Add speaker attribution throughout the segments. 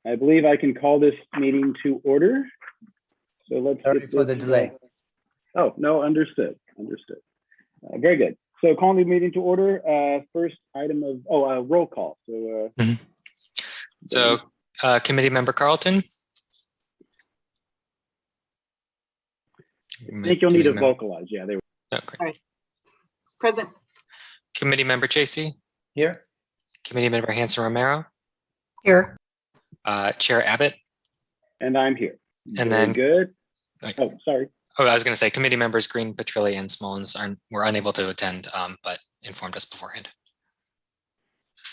Speaker 1: I believe I can call this meeting to order. So let's
Speaker 2: Sorry
Speaker 1: get
Speaker 2: for
Speaker 1: this,
Speaker 2: the delay.
Speaker 1: Oh, no, understood. Very good. So calling the meeting to order. First item of, roll call. So,
Speaker 3: Committee Member Carlton.
Speaker 1: I think you'll need to vocalize. Yeah, they were.
Speaker 3: Okay.
Speaker 4: All right. Present.
Speaker 3: Committee Member Chasey.
Speaker 2: Here.
Speaker 3: Committee Member Hanson Romero.
Speaker 4: Here.
Speaker 3: Chair Abbott.
Speaker 1: And I'm here.
Speaker 3: And
Speaker 1: Very
Speaker 3: then
Speaker 1: good.
Speaker 3: Like-
Speaker 1: Oh, sorry.
Speaker 3: Oh, I was going to say committee members Green, Petrilli, and Smollins were unable to attend, but informed us beforehand.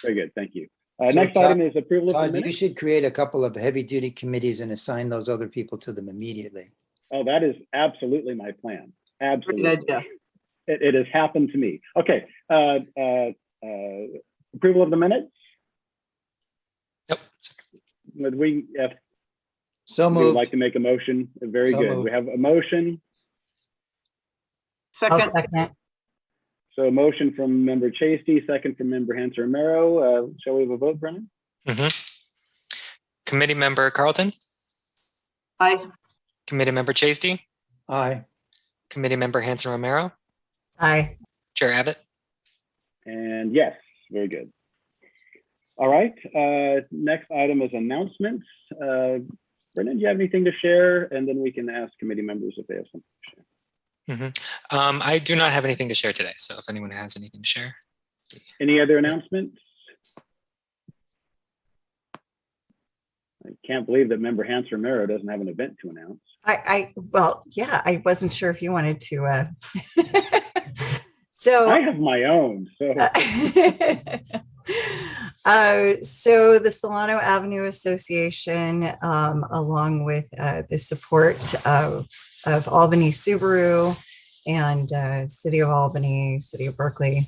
Speaker 1: Very good. Thank you.
Speaker 2: So
Speaker 1: Next
Speaker 2: Todd-
Speaker 1: item is approval of the
Speaker 2: Todd, you
Speaker 1: minutes.
Speaker 2: should create a couple of heavy-duty committees and assign those other people to them immediately.
Speaker 1: Oh, that is absolutely my plan. Absolutely.
Speaker 4: Great idea.
Speaker 1: It has happened to me. Okay. Approval of the minutes.
Speaker 3: Nope.
Speaker 1: Would we, if
Speaker 2: So
Speaker 1: we would
Speaker 2: moved.
Speaker 1: like to make a motion? Very
Speaker 2: So
Speaker 1: good.
Speaker 2: moved.
Speaker 1: We have a motion.
Speaker 4: Second.
Speaker 1: So a motion from member Chasey, second from member Hanson Romero. Shall we have a vote, Brennan?
Speaker 3: Committee Member Carlton.
Speaker 4: Aye.
Speaker 3: Committee Member Chasey.
Speaker 2: Aye.
Speaker 3: Committee Member Hanson Romero.
Speaker 4: Aye.
Speaker 3: Chair Abbott.
Speaker 1: And yes, very good. All right. Next item is announcements. Brennan, do you have anything to share? And then we can ask committee members if they have something to share.
Speaker 3: I do not have anything to share today, so if anyone has anything to share.
Speaker 1: Any other announcements? I can't believe that member Hanson Romero doesn't have an event to announce.
Speaker 5: Well, yeah, I wasn't sure if you wanted to. So
Speaker 1: I have my own. So
Speaker 5: so the Solano Avenue Association, along with the support of Albany Subaru and City of Albany, City of Berkeley,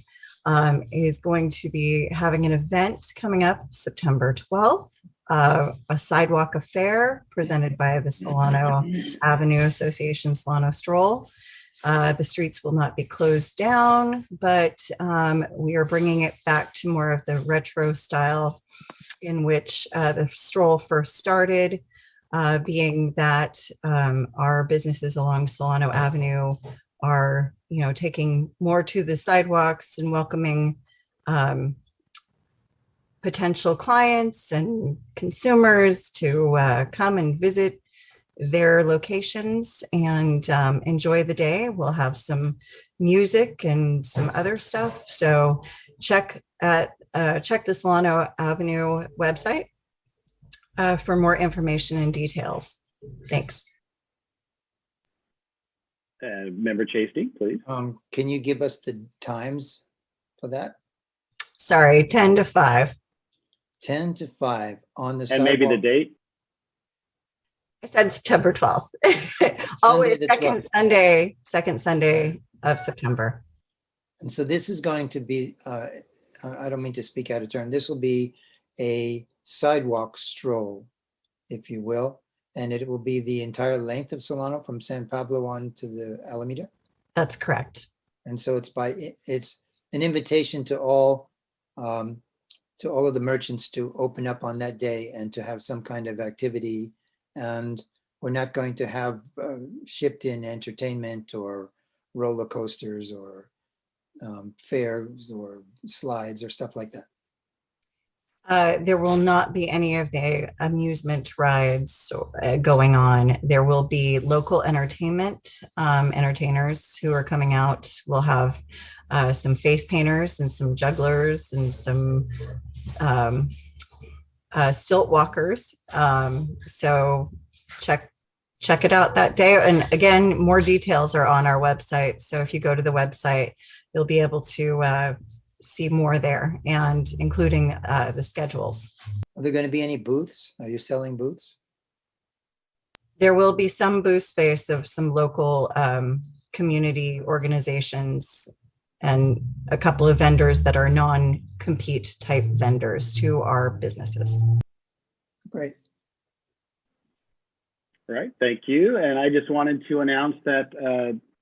Speaker 5: is going to be having an event coming up September 12th, a sidewalk affair presented by the Solano Avenue Association Solano Stroll. The streets will not be closed down, but we are bringing it back to more of the retro style in which the stroll first started, being that our businesses along Solano Avenue are, taking more to the sidewalks and welcoming potential clients and consumers to come and visit their locations and enjoy the day. We'll have some music and some other stuff. So check the Solano Avenue website for more information and details. Thanks.
Speaker 1: member Chasey, please.
Speaker 2: Can you give us the times for that?
Speaker 5: Sorry, 10 to 5.
Speaker 2: 10 to 5 on the
Speaker 1: And maybe the
Speaker 2: sidewalk.
Speaker 1: date.
Speaker 5: I said September 12th. Always
Speaker 2: the
Speaker 5: second Sunday of September.
Speaker 2: And so this is going to be, I don't mean to speak out of turn, this will be a sidewalk stroll, if you will, and it will be the entire length of Solano from San Pablo on to the Alameda.
Speaker 5: That's correct.
Speaker 2: And so it's an invitation to all of the merchants to open up on that day and to have some kind of activity. And we're not going to have shipped in entertainment or roller coasters or fairs or slides or stuff like that.
Speaker 5: There will not be any of the amusement rides going on. There will be local entertainment, entertainers who are coming out. We'll have some face painters and some jugglers and some stilt walkers. So check it out that day. And again, more details are on our website. So if you go to the website, you'll be able to see more there, and including the schedules.
Speaker 2: Are there going to be any booths? Are you selling booths?
Speaker 5: There will be some booth space of some local community organizations and a couple of vendors that are non-compete type vendors to our businesses.
Speaker 2: Great.
Speaker 1: All right, thank you. And I just wanted to announce that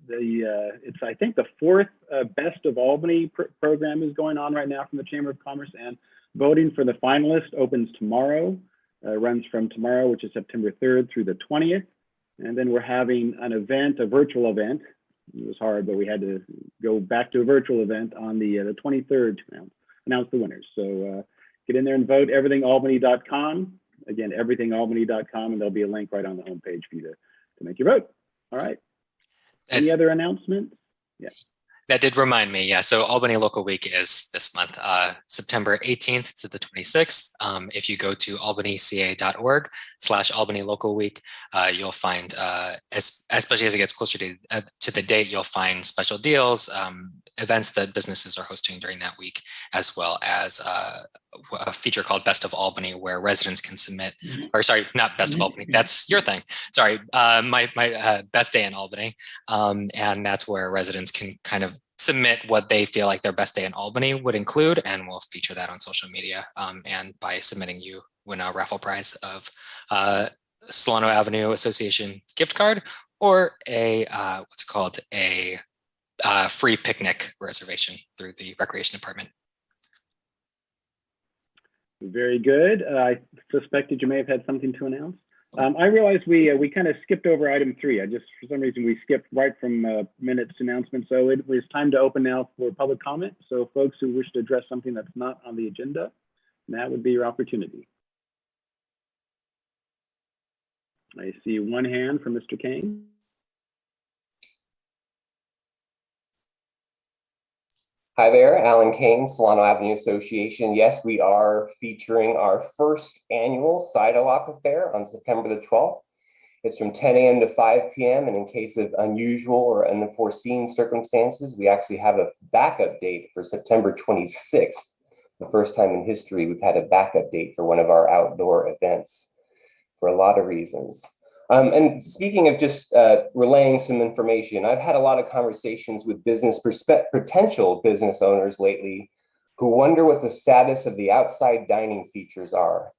Speaker 1: it's, I think, the fourth Best of Albany program is going on right now from the Chamber of Commerce, and voting for the finalists opens tomorrow. runs from tomorrow, which is September 3rd through the 20th. And then we're having an event, a virtual event. It was hard, but we had to go back to a virtual event on the 23rd to announce the winners. So get in there and vote, everythingalbany.com. Again, everythingalbany.com, and there'll be a link right on the homepage for you to make your vote. All right. Any other announcements? Yeah.
Speaker 3: That did remind me, yeah. So Albany Local Week is this month, September 18th to the 26th. If you go to albanyca.org/Albany Local Week, you'll find, especially as it gets closer to the date, you'll find special deals, events that businesses are hosting during that week, as well as a feature called Best of Albany, where residents can submit, or sorry, not Best of Albany, that's your thing. Sorry, my Best Day in Albany. And that's where residents can kind of submit what they feel like their best day in Albany would include, and we'll feature that on social media. And by submitting, you win a raffle prize of Solano Avenue Association gift card, or a what's it called, a free picnic reservation through the recreation department.
Speaker 1: Very good. I suspected you may have had something to announce. I realized we kind of skipped over item 3. For some reason, we skipped right from minutes to announcements. So it was time to open now for public comment. So folks who wish to address something that's not on the agenda, that would be your opportunity. I see one hand from Mr. Kane.
Speaker 6: Hi there, Alan Kane, Solano Avenue Association. Yes, we are featuring our first annual Sidewalk Affair on September the 12th. It's from 10 a.m. to 5 p.m. And in case of unusual or unforeseen circumstances, we actually have a backup date for September 26th. The first time in history we've had a backup date for one of our outdoor events for a lot of reasons. And speaking of just relaying some information, I've had a lot of conversations with potential business owners lately who wonder what the status of the outside dining features are.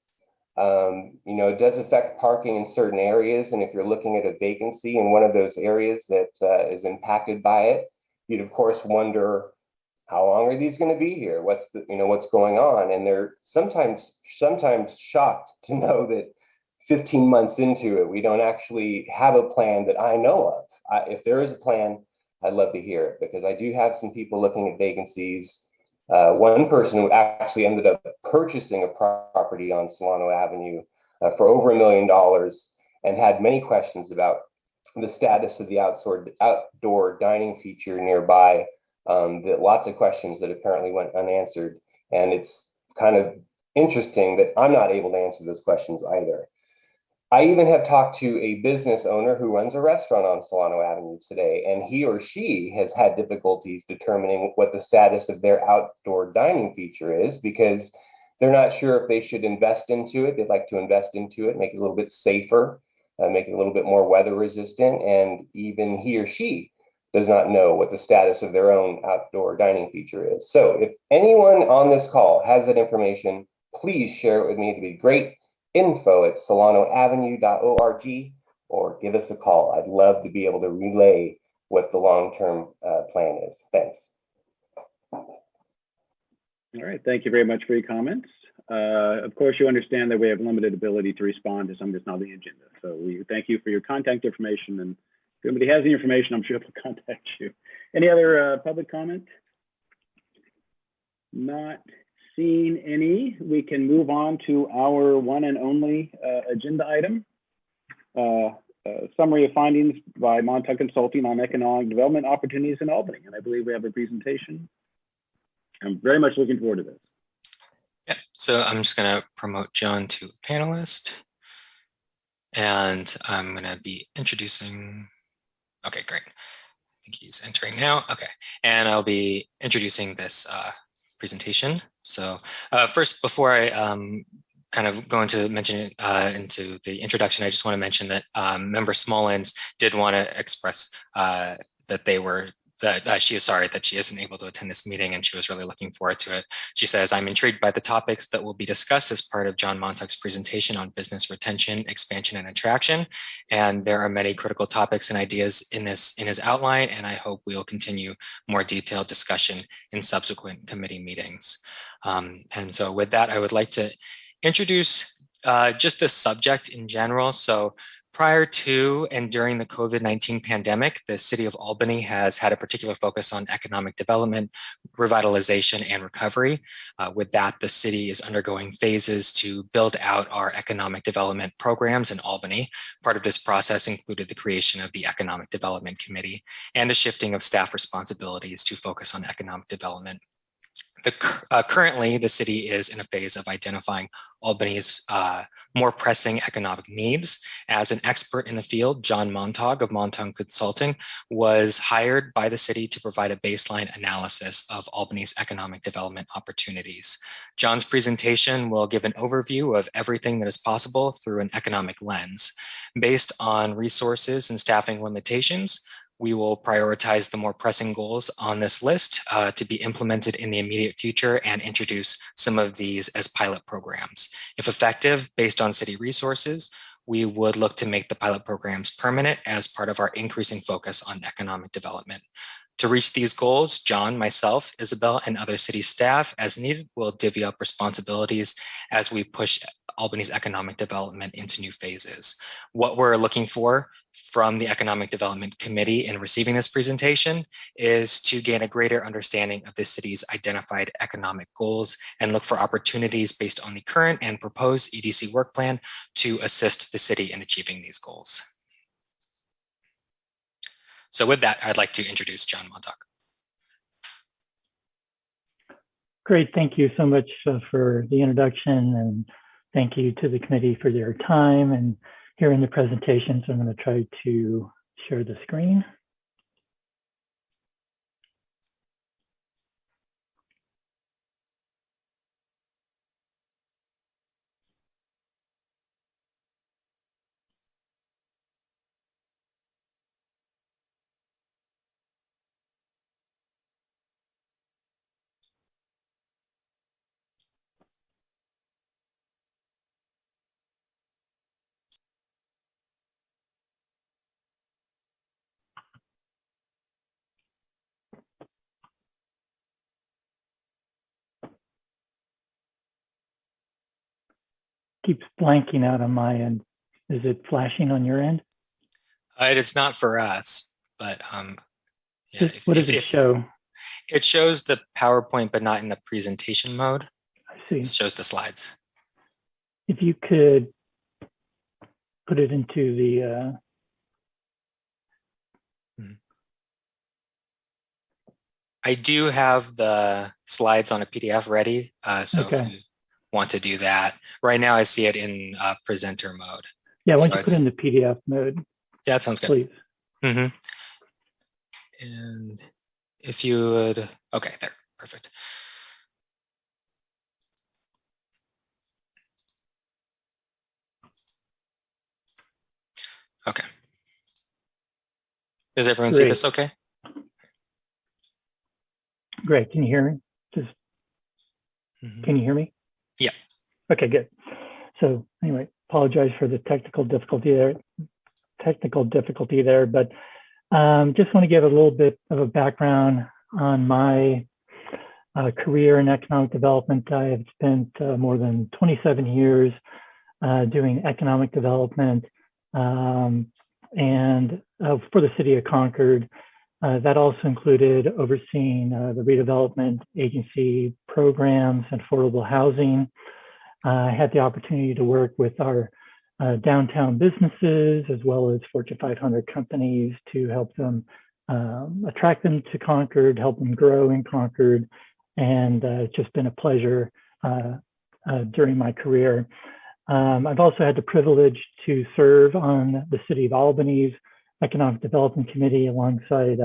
Speaker 6: It does affect parking in certain areas, and if you're looking at a vacancy in one of those areas that is impacted by it, you'd of course wonder, how long are these going to be here? What's going on? And they're sometimes shocked to know that 15 months into it, we don't actually have a plan that I know of. If there is a plan, I'd love to hear it, because I do have some people looking at vacancies. One person who actually ended up purchasing a property on Solano Avenue for over $1 million and had many questions about the status of the outdoor dining feature nearby. Lots of questions that apparently went unanswered. And it's kind of interesting that I'm not able to answer those questions either. I even have talked to a business owner who runs a restaurant on Solano Avenue today, and he or she has had difficulties determining what the status of their outdoor dining feature is, because they're not sure if they should invest into it. They'd like to invest into it, make it a little bit safer, make it a little bit more weather resistant, and even he or she does not know what the status of their own outdoor dining feature is. So if anyone on this call has that information, please share it with me. It'd be great. info@solanoavenue.org, or give us a call. I'd love to be able to relay what the long-term plan is. Thanks.
Speaker 1: All right, thank you very much for your comments. Of course, you understand that we have limited ability to respond to something that's not on the agenda. So we thank you for your contact information, and if anybody has the information, I'm sure they'll contact you. Any other public comment? Not seeing any. We can move on to our one and only agenda item. Summary of findings by Monta Consulting on economic development opportunities in Albany. And I believe we have a presentation. I'm very much looking forward to this.
Speaker 3: Yeah, so I'm just going to promote John to panelist. And I'm going to be introducing, okay, great. I think he's entering now. Okay, and I'll be introducing this presentation. So first, before I kind of go into mentioning into the introduction, I just want to mention that Member Smollins did want to express that she is sorry that she isn't able to attend this meeting, and she was really looking forward to it. She says, "I'm intrigued by the topics that will be discussed as part of John Montauk's presentation on business retention, expansion, and attraction. And there are many critical topics and ideas in his outline, and I hope we'll continue more detailed discussion in subsequent committee meetings." And so with that, I would like to introduce Just the subject in general. So prior to and during the COVID-19 pandemic, the city of Albany has had a particular focus on economic development, revitalization, and recovery. With that, the city is undergoing phases to build out our economic development programs in Albany. Part of this process included the creation of the Economic Development Committee and a shifting of staff responsibilities to focus on economic development. Currently, the city is in a phase of identifying Albany's more pressing economic needs. As an expert in the field, John Montauk of Montauk Consulting was hired by the city to provide a baseline analysis of Albany's economic development opportunities. John's presentation will give an overview of everything that is possible through an economic lens. Based on resources and staffing limitations, we will prioritize the more pressing goals on this list to be implemented in the immediate future and introduce some of these as pilot programs. If effective, based on city resources, we would look to make the pilot programs permanent as part of our increasing focus on economic development. To reach these goals, John, myself, Isabel, and other city staff, as needed, will divvy up responsibilities as we push Albany's economic development into new phases. What we're looking for from the Economic Development Committee in receiving this presentation is to gain a greater understanding of the city's identified economic goals and look for opportunities based on the current and proposed EDC work plan to assist the city in achieving these goals. So with that, I'd like to introduce John Montauk.
Speaker 7: Great, thank you so much for the introduction, and thank you to the committee for their time and hearing the presentation. So I'm going to try to share the screen. Keeps blanking out on my end. Is it flashing on your end?
Speaker 3: It is not for us, but yeah,
Speaker 7: What does it show?
Speaker 3: It shows the PowerPoint, but not in the presentation mode.
Speaker 7: I see.
Speaker 3: It shows the slides.
Speaker 7: If you could put it into the
Speaker 3: I do have the slides on a PDF ready, so
Speaker 7: okay.
Speaker 3: if you want to do that. Right now I see it in presenter mode.
Speaker 7: Yeah, why don't
Speaker 3: So
Speaker 7: you put it in the PDF mode?
Speaker 3: Yeah, that sounds good.
Speaker 7: Please.
Speaker 3: Mm-hmm. And if you would, okay, there, perfect. Okay. Does everyone see this okay?
Speaker 7: Great, can you hear me? Can you hear me?
Speaker 3: Yeah.
Speaker 7: Okay, good. So anyway, apologize for the technical difficulty there, but just want to give a little bit of a background on my career in economic development. I have spent more than 27 years doing economic development and for the city of Concord. That also included overseeing the redevelopment agency programs and affordable housing. I had the opportunity to work with our downtown businesses as well as Fortune 500 companies to help them attract them to Concord, help them grow in Concord. And it's just been a pleasure during my career. I've also had the privilege to serve on the City of Albany's Economic Development Committee alongside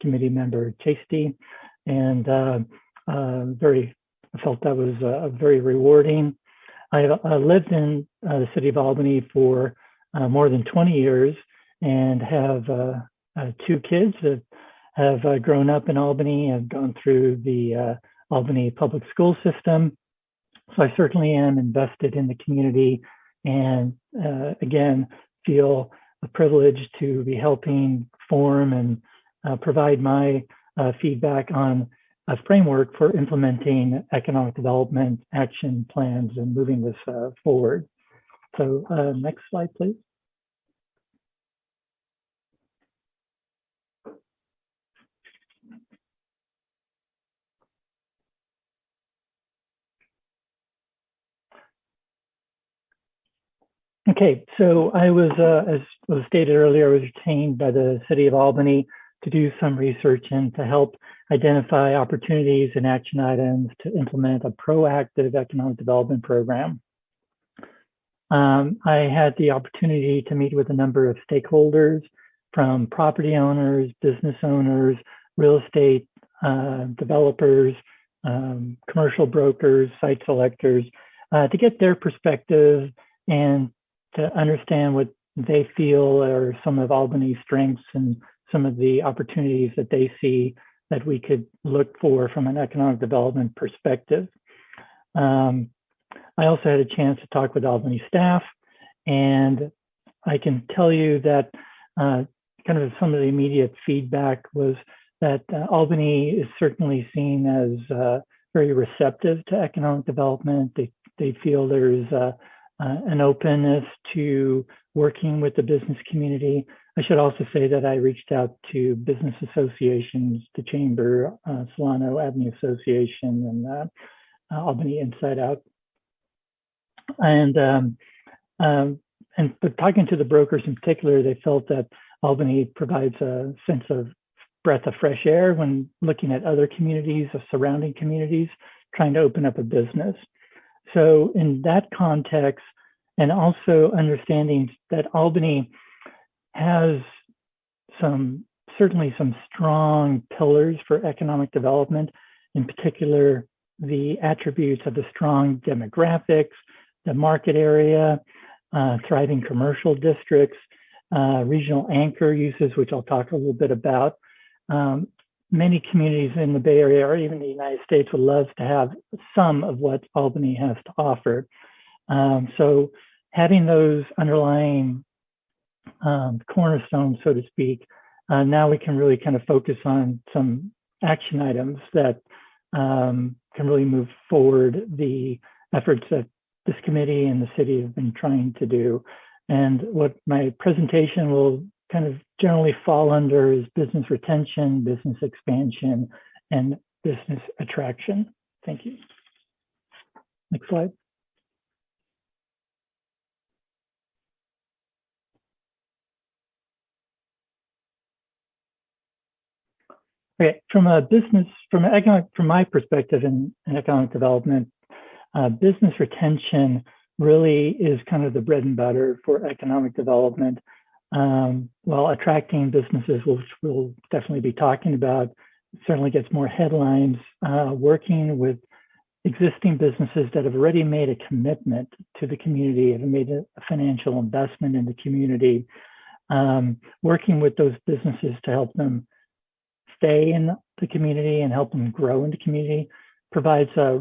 Speaker 7: committee member Chasty, and I felt that was very rewarding. I lived in the City of Albany for more than 20 years and have 2 kids that have grown up in Albany and gone through the Albany public school system. So I certainly am invested in the community, and again, feel a privilege to be helping form and provide my feedback on a framework for implementing economic development action plans and moving this forward. So next slide, please. Okay, so I was, as was stated earlier, I was retained by the city of Albany to do some research and to help identify opportunities and action items to implement a proactive economic development program. I had the opportunity to meet with a number of stakeholders, from property owners, business owners, real estate developers, commercial brokers, site selectors, to get their perspective and to understand what they feel are some of Albany's strengths and some of the opportunities that they see that we could look for from an economic development perspective. I also had a chance to talk with Albany staff, and I can tell you that kind of some of the immediate feedback was that Albany is certainly seen as very receptive to economic development. They feel there's an openness to working with the business community. I should also say that I reached out to business associations, the Chamber, Solano Avenue Association, and Albany Inside Out. But talking to the brokers in particular, they felt that Albany provides a sense of breath of fresh air when looking at other communities, of surrounding communities, trying to open up a business. So in that context, and also understanding that Albany has certainly some strong pillars for economic development, in particular, the attributes of the strong demographics, the market area, thriving commercial districts, regional anchor uses, which I'll talk a little bit about. Many communities in the Bay Area or even the United States would love to have some of what Albany has to offer. So having those underlying cornerstones, so to speak, now we can really kind of focus on some action items that can really move forward the efforts that this committee and the city have been trying to do. And what my presentation will kind of generally fall under is business retention, business expansion, and business attraction. Thank you. Next slide. Okay, from my perspective in economic development, business retention really is kind of the bread and butter for economic development. While attracting businesses, which we'll definitely be talking about, certainly gets more headlines. Working with existing businesses that have already made a commitment to the community, have made a financial investment in the community, working with those businesses to help them stay in the community and help them grow in the community provides a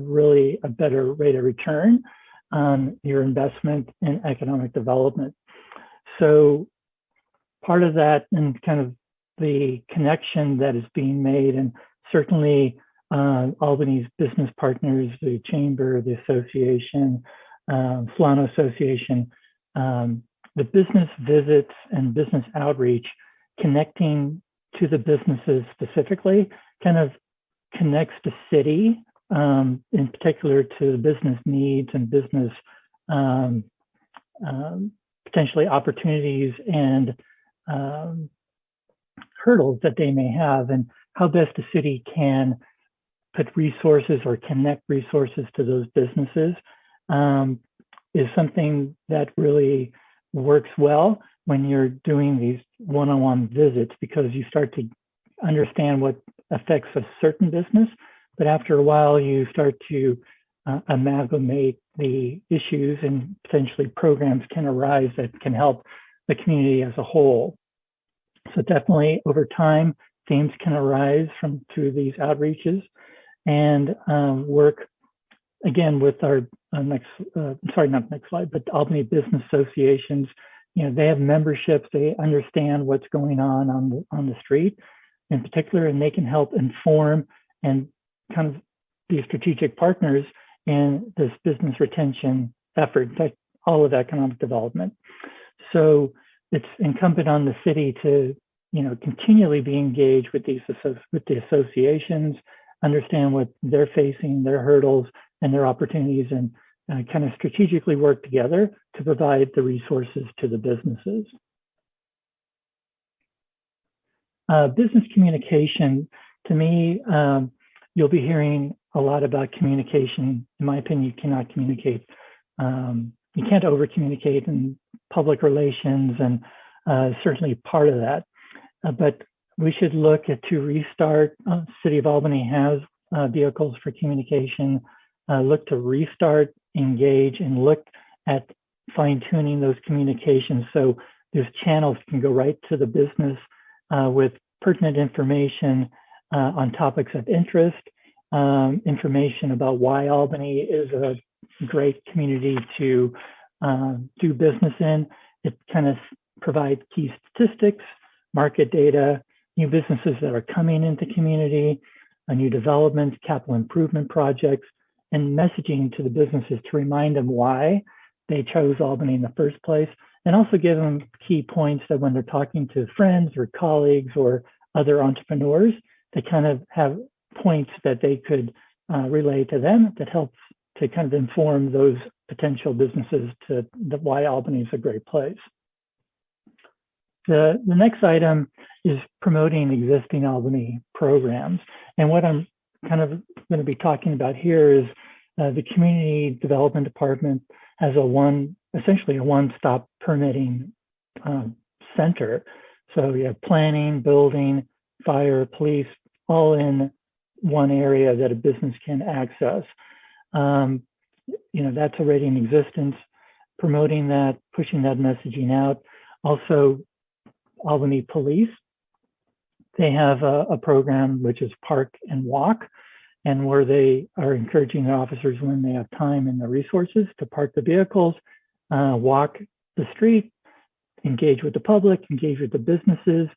Speaker 7: better rate of return on your investment in economic development. So part of that and kind of the connection that is being made, and certainly Albany's business partners, the Chamber, the Association, Solano Association, the business visits and business outreach, connecting to the businesses specifically, kind of connects the city, in particular to the business needs and business potentially opportunities and hurdles that they may have, and how best the city can put resources or connect resources to those businesses is something that really works well when you're doing these one-on-one visits, because you start to understand what affects a certain business, but after a while you start to amalgamate the issues, and potentially programs can arise that can help the community as a whole. So definitely over time, themes can arise through these outreaches, and work again with our but Albany Business Associations. You know, they have memberships, they understand what's going on the street in particular, and they can help inform and kind of be strategic partners in this business retention effort. In fact, all of economic development. So it's incumbent on the city to, continually be engaged with the associations, understand what they're facing, their hurdles and their opportunities, and kind of strategically work together to provide the resources to the businesses. Business communication, to me, you'll be hearing a lot about communication. In my opinion, you cannot communicate. You can't over communicate in public relations, and certainly part of that. But we should look to restart. City of Albany has vehicles for communication. Look to restart, engage, and look at fine-tuning those communications so those channels can go right to the business with pertinent information on topics of interest, information about why Albany is a great community to do business in. It kind of provides key statistics, market data, new businesses that are coming into community, new developments, capital improvement projects, and messaging to the businesses to remind them why they chose Albany in the first place, and also give them key points that when they're talking to friends or colleagues or other entrepreneurs, they kind of have points that they could relay to them that helps to kind of inform those potential businesses to why Albany is a great place. The next item is promoting existing Albany programs. And what I'm kind of going to be talking about here is the Community Development Department has essentially a one-stop permitting center. So you have planning, building, fire, police, all in one area that a business can access. That's already in existence. Promoting that, pushing that messaging out. Also, Albany Police, they have a program which is Park and Walk, and where they are encouraging their officers when they have time and the resources to park the vehicles, walk the street, engage with the public, engage with the businesses.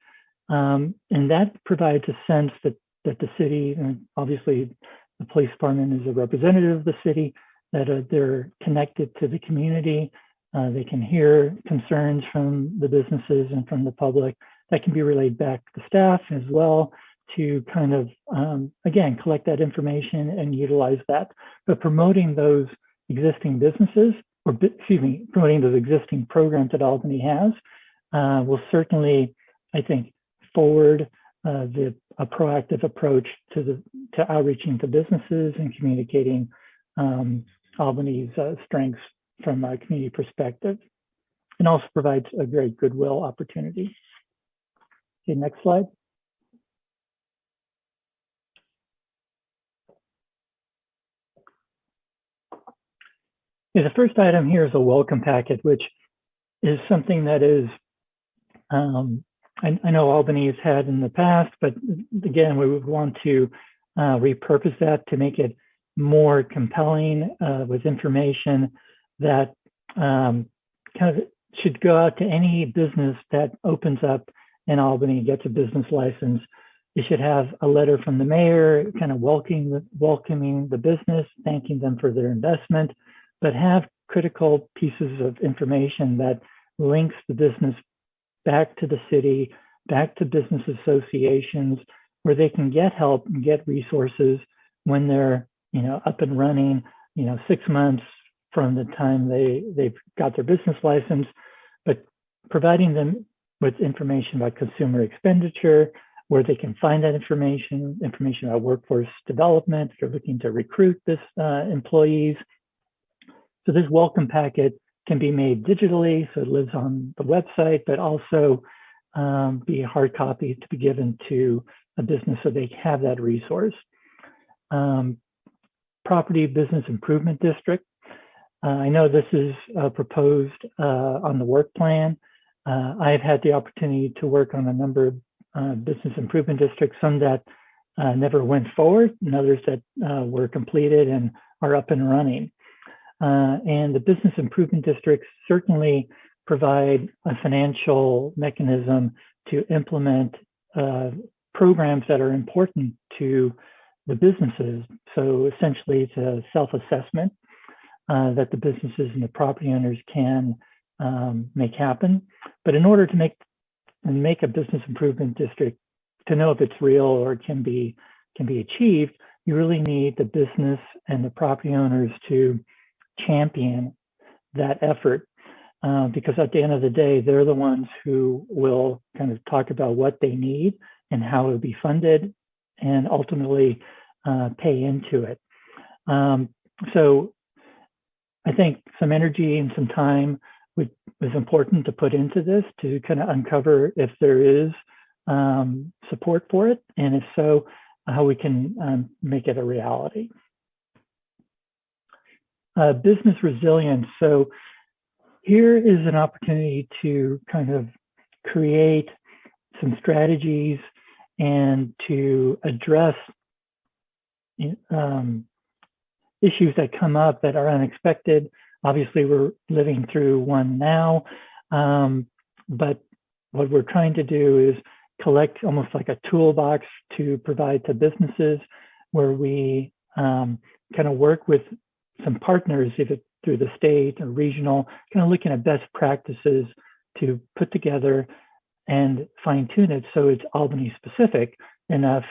Speaker 7: And that provides a sense that the city, and obviously the police department is a representative of the city, that they're connected to the community. They can hear concerns from the businesses and from the public that can be relayed back to staff as well to kind of, again, collect that information and utilize that. But promoting those existing businesses, or promoting those existing programs that Albany has will certainly, I think, forward a proactive approach to outreaching to businesses and communicating Albany's strengths from a community perspective, and also provides a great goodwill opportunity. Okay, next slide. Okay, the first item here is a welcome packet, which is something that is, I know Albany has had in the past, but again, we would want to repurpose that to make it more compelling with information that kind of should go out to any business that opens up in Albany and gets a business license. It should have a letter from the mayor, kind of welcoming the business, thanking them for their investment, but have critical pieces of information that links the business back to the city, back to business associations, where they can get help and get resources when they're up and running, 6 months from the time they've got their business license, but providing them with information about consumer expenditure, where they can find that information about workforce development, if they're looking to recruit this employees. So this welcome packet can be made digitally, so it lives on the website, but also be a hard copy to be given to a business so they have that resource. Property Business Improvement District. I know this is proposed on the work plan. I've had the opportunity to work on a number of business improvement districts, some that never went forward, and others that were completed and are up and running. And the business improvement districts certainly provide a financial mechanism to implement programs that are important to the businesses. So essentially it's a self-assessment that the businesses and the property owners can make happen. But in order to make a business improvement district, to know if it's real or can be achieved, you really need the business and the property owners to champion that effort, because at the end of the day, they're the ones who will kind of talk about what they need and how it will be funded, and ultimately pay into it. So I think some energy and some time was important to put into this to kind of uncover if there is support for it, and if so, how we can make it a reality. Business resilience. So here is an opportunity to kind of create some strategies and to address issues that come up that are unexpected. Obviously, we're living through one now, but what we're trying to do is collect almost like a toolbox to provide to businesses, where we kind of work with some partners, either through the state or regional, kind of looking at best practices to put together and fine tune it so it's Albany specific enough,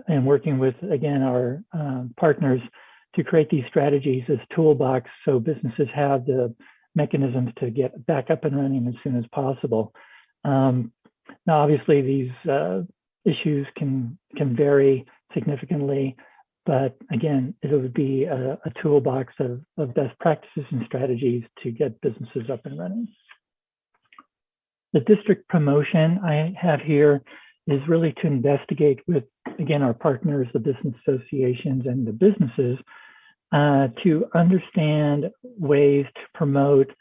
Speaker 7: and working with, again, our partners to create these strategies as toolbox so businesses have the mechanisms to get back up and running as soon as possible. Now, obviously, these issues can vary significantly, but again, it would be a toolbox of best practices and strategies to get businesses up and running. The district promotion I have here is really to investigate with, again, our partners, the business associations and the businesses, to understand ways to promote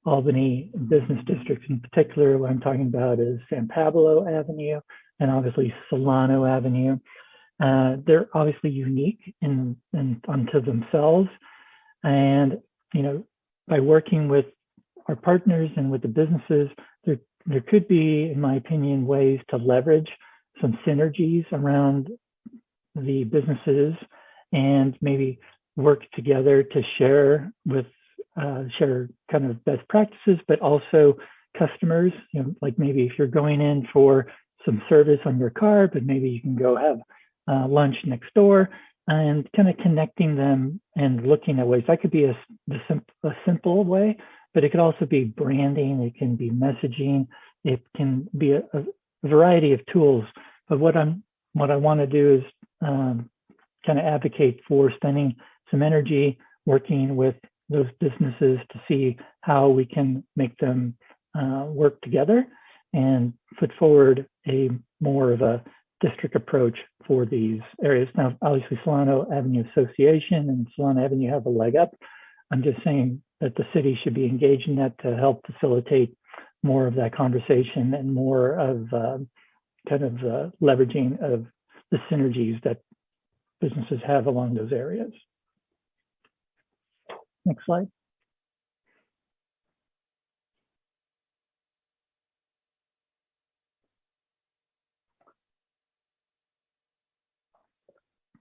Speaker 7: Albany business districts. In particular, what I'm talking about is San Pablo Avenue and obviously Solano Avenue. They're obviously unique unto themselves. And, you know, by working with our partners and with the businesses, there could be, in my opinion, ways to leverage some synergies around the businesses and maybe work together to share kind of best practices, but also customers, you know, like maybe if you're going in for some service on your car, but maybe you can go have lunch next door, and kind of connecting them and looking at ways. That could be a simple way, but it could also be branding, it can be messaging, it can be a variety of tools. But what I want to do is kind of advocate for spending some energy working with those businesses to see how we can make them work together and put forward a more of a district approach for these areas. Now, obviously, Solano Avenue Association and Solano Avenue have a leg up. I'm just saying that the city should be engaged in that to help facilitate more of that conversation and more of leveraging of the synergies that businesses have along those areas. Next slide.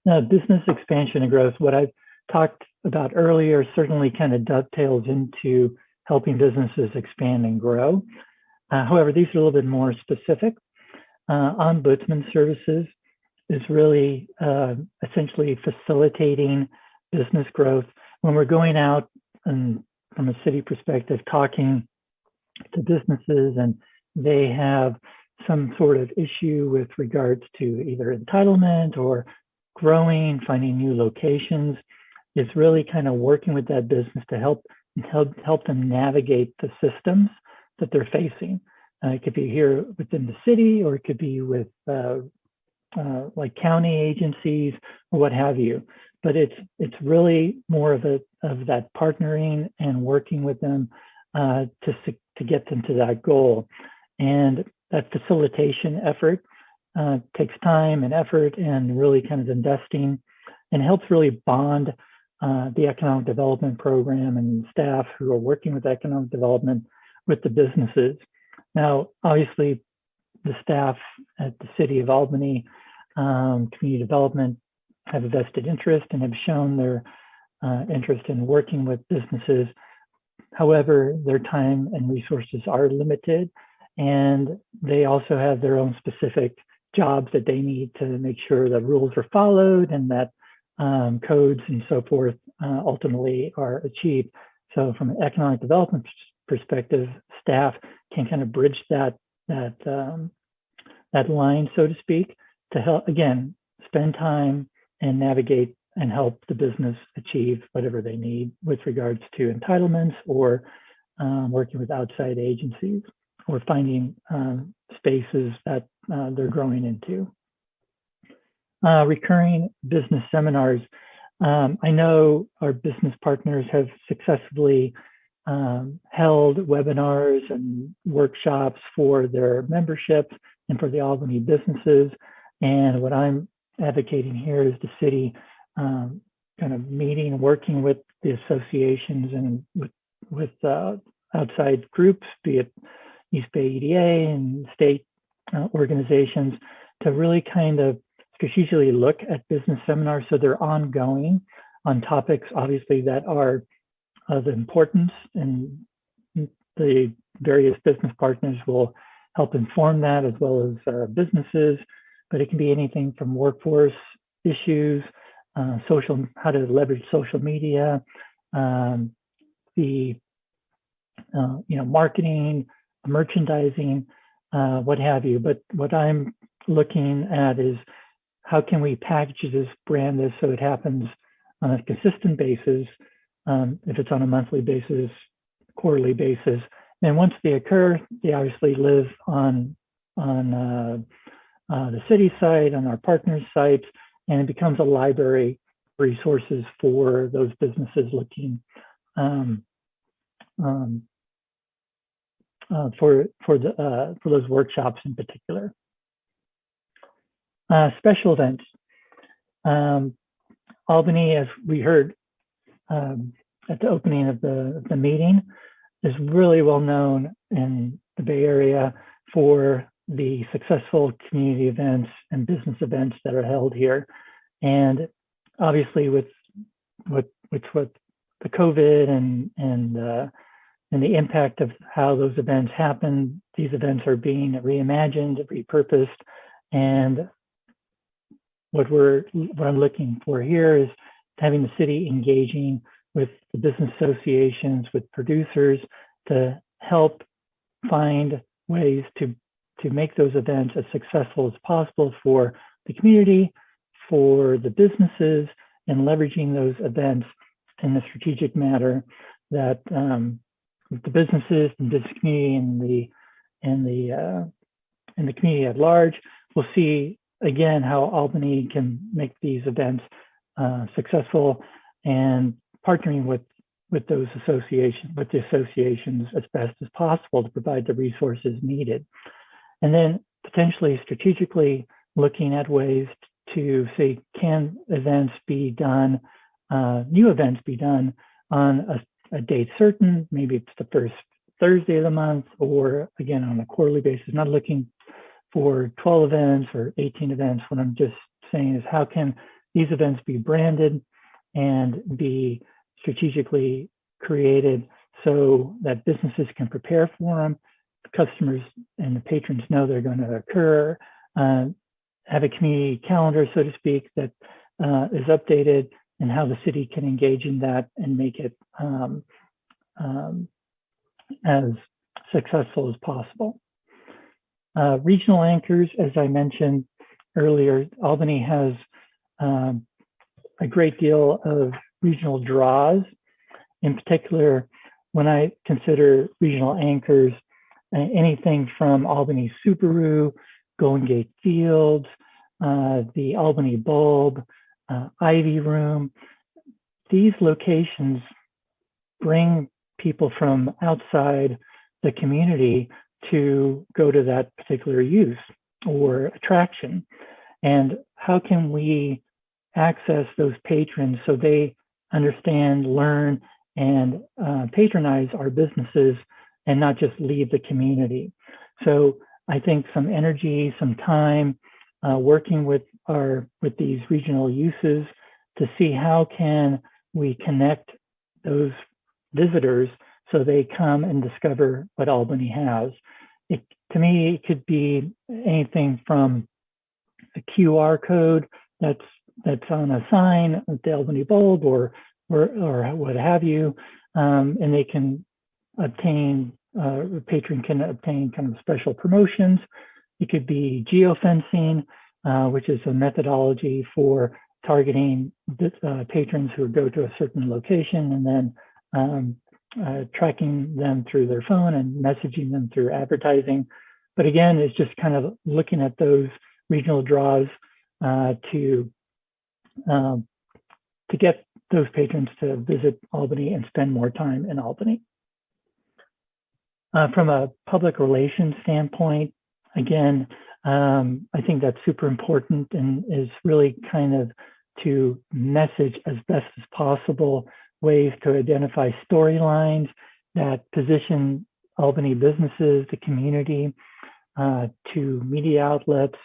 Speaker 7: Now, business expansion and growth, what I've talked about earlier certainly kind of dovetails into helping businesses expand and grow. However, these are a little bit more specific. Ombudsman services is really essentially facilitating business growth. When we're going out and from a city perspective, talking to businesses and they have some sort of issue with regards to either entitlement or growing, finding new locations, is really kind of working with that business to help them navigate the systems that they're facing. It could be here within the city, or it could be with like county agencies or what have you. But it's really more of that partnering and working with them to get them to that goal. And that facilitation effort takes time and effort and really kind of investing, and helps really bond the economic development program and staff who are working with economic development with the businesses. Now, obviously, the staff at the City of Albany Community Development have a vested interest and have shown their interest in working with businesses. However, their time and resources are limited, and they also have their own specific jobs that they need to make sure that rules are followed and that codes and so forth ultimately are achieved. So from an economic development perspective, staff can kind of bridge that line, so to speak, to help, again, spend time and navigate and help the business achieve whatever they need with regards to entitlements or working with outside agencies or finding spaces that they're growing into. Recurring business seminars. I know our business partners have successfully held webinars and workshops for their memberships and for the Albany businesses. And what I'm advocating here is the city kind of meeting, working with the associations and with outside groups, be it East Bay EDA and state organizations, to really kind of strategically look at business seminars so they're ongoing on topics, obviously, that are of importance, and the various business partners will help inform that, as well as businesses. But it can be anything from workforce issues, how to leverage social media, marketing, merchandising, what have you. But what I'm looking at is how can we package this, brand this, so it happens on a consistent basis, if it's on a monthly basis, quarterly basis. And once they occur, they obviously live on the city site, on our partners' sites, and it becomes a library of resources for those businesses looking for those workshops in particular. Special events. Albany, as we heard at the opening of the meeting, is really well known in the Bay Area for the successful community events and business events that are held here. And obviously with the COVID and the impact of how those events happen, these events are being reimagined, repurposed. And what I'm looking for here is having the city engaging with the business associations, with producers, to help find ways to make those events as successful as possible for the community, for the businesses, and leveraging those events in a strategic manner that the businesses and business community and the community at large will see again how Albany can make these events successful, and partnering with the associations as best as possible to provide the resources needed. And then potentially strategically looking at ways to say, can events be done, new events be done on a date certain, maybe it's the first Thursday of the month, or again on a quarterly basis, not looking for 12 events or 18 events. What I'm just saying is, how can these events be branded and be strategically created so that businesses can prepare for them, the customers and the patrons know they're going to occur, have a community calendar, so to speak, that is updated, and how the city can engage in that and make it as successful as possible. Regional anchors, as I mentioned earlier, Albany has a great deal of regional draws. In particular, when I consider regional anchors, anything from Albany Subaru, Golden Gate Fields, the Albany Bulb, Ivy Room, these locations bring people from outside the community to go to that particular use or attraction. And how can we access those patrons so they understand, learn, and patronize our businesses and not just leave the community? So I think some energy, some time, working with these regional uses to see how can we connect those visitors so they come and discover what Albany has. To me, it could be anything from a QR code that's on a sign at the Albany bulb or what have you, and they can obtain, a patron can obtain kind of special promotions. It could be geofencing, which is a methodology for targeting patrons who go to a certain location and then tracking them through their phone and messaging them through advertising. But again, it's just kind of looking at those regional draws to get those patrons to visit Albany and spend more time in Albany. From a public relations standpoint, again, I think that's super important and is really kind of to message as best as possible ways to identify storylines that position Albany businesses, the community, to media outlets,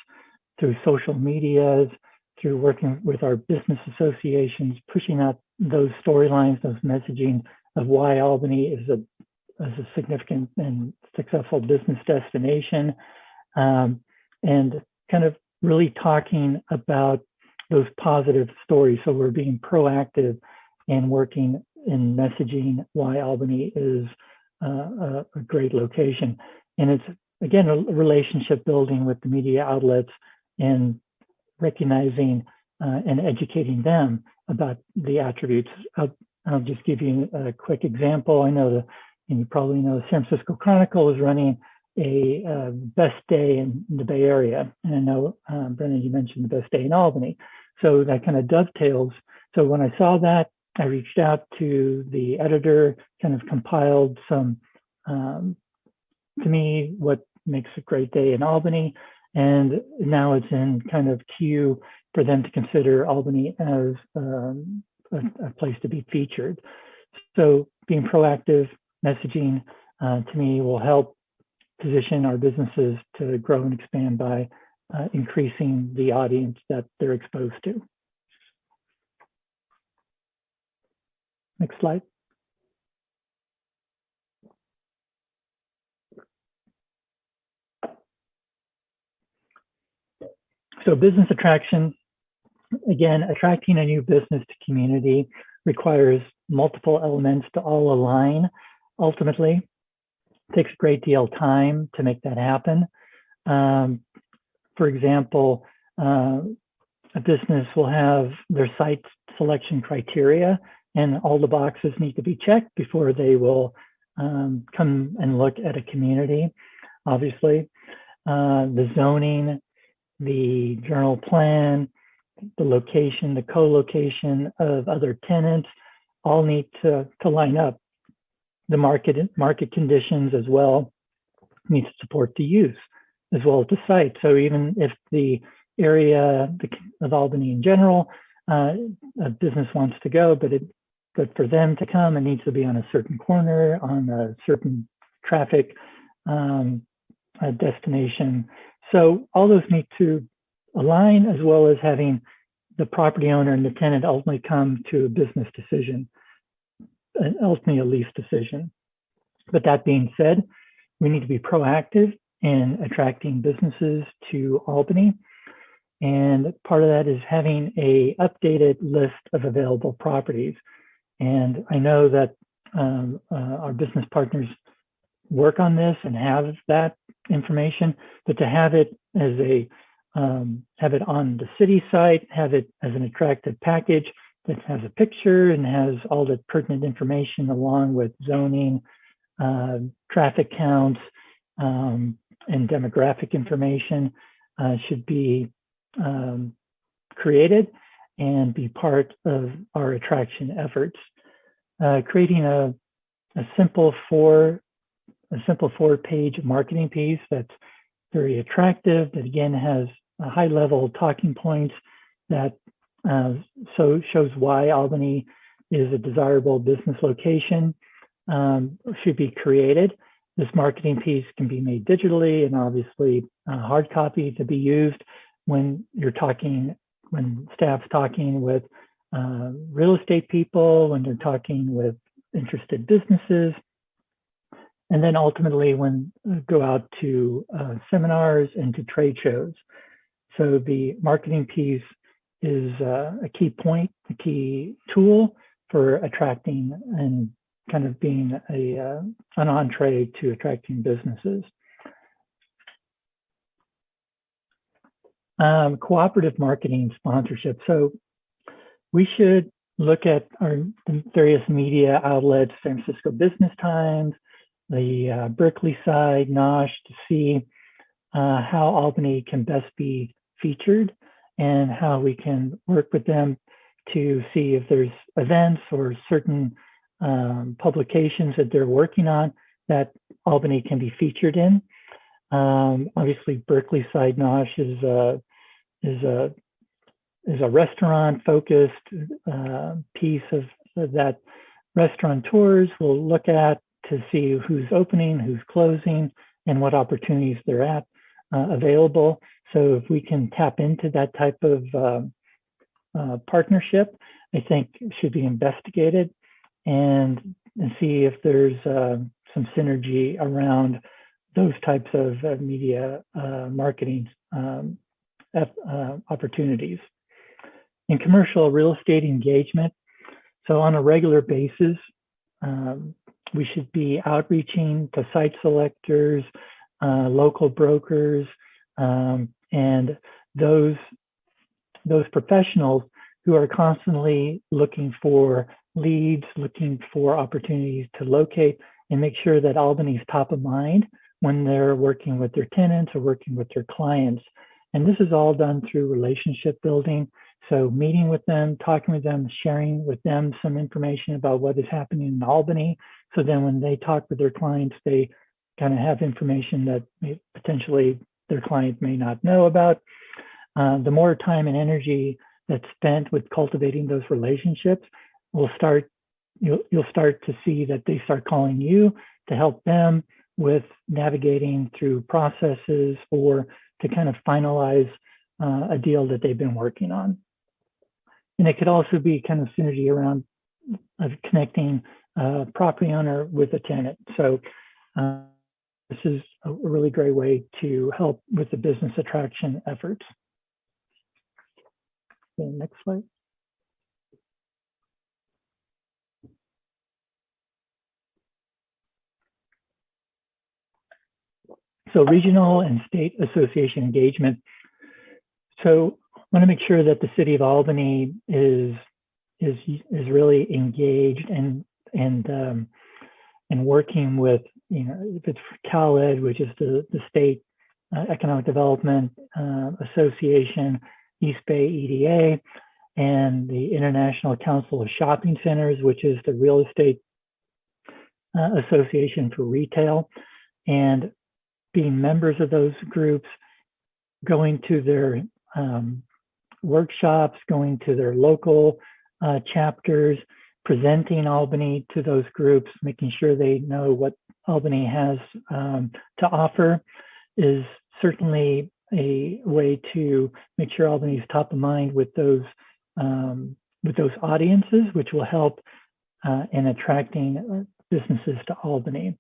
Speaker 7: through social medias, through working with our business associations, pushing out those storylines, those messaging of why Albany is a significant and successful business destination, and kind of really talking about those positive stories. So we're being proactive and working in messaging why Albany is a great location. And it's, again, a relationship building with the media outlets and recognizing and educating them about the attributes. I'll just give you a quick example. I know and you probably know, the San Francisco Chronicle is running a best day in the Bay Area. And I know, Brennan, you mentioned the best day in Albany. So that kind of dovetails. So when I saw that, I reached out to the editor, kind of compiled some, to me, what makes a great day in Albany. And now it's in kind of queue for them to consider Albany as a place to be featured. So being proactive, messaging, to me, will help position our businesses to grow and expand by increasing the audience that they're exposed to. Next slide. So business attraction, again, attracting a new business to community requires multiple elements to all align. Ultimately, it takes a great deal of time to make that happen. For example, a business will have their site selection criteria, and all the boxes need to be checked before they will come and look at a community. Obviously, the zoning, the general plan, the location, the co-location of other tenants all need to line up. The market conditions as well need to support the use as well as the site. So even if the area of Albany in general, a business wants to go, but for them to come, it needs to be on a certain corner, on a certain traffic destination. So all those need to align, as well as having the property owner and the tenant ultimately come to a business decision, and ultimately a lease decision. But that being said, we need to be proactive in attracting businesses to Albany. And part of that is having an updated list of available properties. And I know that our business partners work on this and have that information, but to have it as have it on the city site, have it as an attractive package that has a picture and has all the pertinent information along with zoning, traffic counts, and demographic information should be created and be part of our attraction efforts. Creating a simple four-page marketing piece that's very attractive, that again has a high level talking points that so shows why Albany is a desirable business location, should be created. This marketing piece can be made digitally and obviously hard copy to be used when you're talking, when staff's talking with real estate people, when they're talking with interested businesses, and then ultimately when go out to seminars and to trade shows. So the marketing piece is a key point, a key tool for attracting and kind of being an entree to attracting businesses. Cooperative marketing sponsorship. So we should look at our various media outlets, San Francisco Business Times, the Berkeley side, NOSH, to see how Albany can best be featured and how we can work with them to see if there's events or certain publications that they're working on that Albany can be featured in. Obviously, Berkeley side NOSH is a restaurant-focused piece of that restaurateurs will look at to see who's opening, who's closing, and what opportunities they're at available. So if we can tap into that type of partnership, I think it should be investigated and see if there's some synergy around those types of media marketing opportunities. In commercial real estate engagement, so on a regular basis, we should be outreaching to site selectors, local brokers, and those professionals who are constantly looking for leads, looking for opportunities to locate and make sure that Albany is top of mind when they're working with their tenants or working with their clients. And this is all done through relationship building. So meeting with them, talking with them, sharing with them some information about what is happening in Albany. So then when they talk with their clients, they kind of have information that potentially their client may not know about. The more time and energy that's spent with cultivating those relationships, you'll start to see that they start calling you to help them with navigating through processes or to kind of finalize a deal that they've been working on. And it could also be kind of synergy around connecting a property owner with a tenant. So this is a really great way to help with the business attraction efforts. Okay, next slide. So regional and state association engagement. So I want to make sure that the city of Albany is really engaged and working with, you know, if it's KALB, which is the state economic development association, East Bay EDA, and the International Council of Shopping Centers, which is the real estate association for retail, and being members of those groups, going to their workshops, going to their local chapters, presenting Albany to those groups, making sure they know what Albany has to offer is certainly a way to make sure Albany is top of mind with those audiences, which will help in attracting businesses to Albany.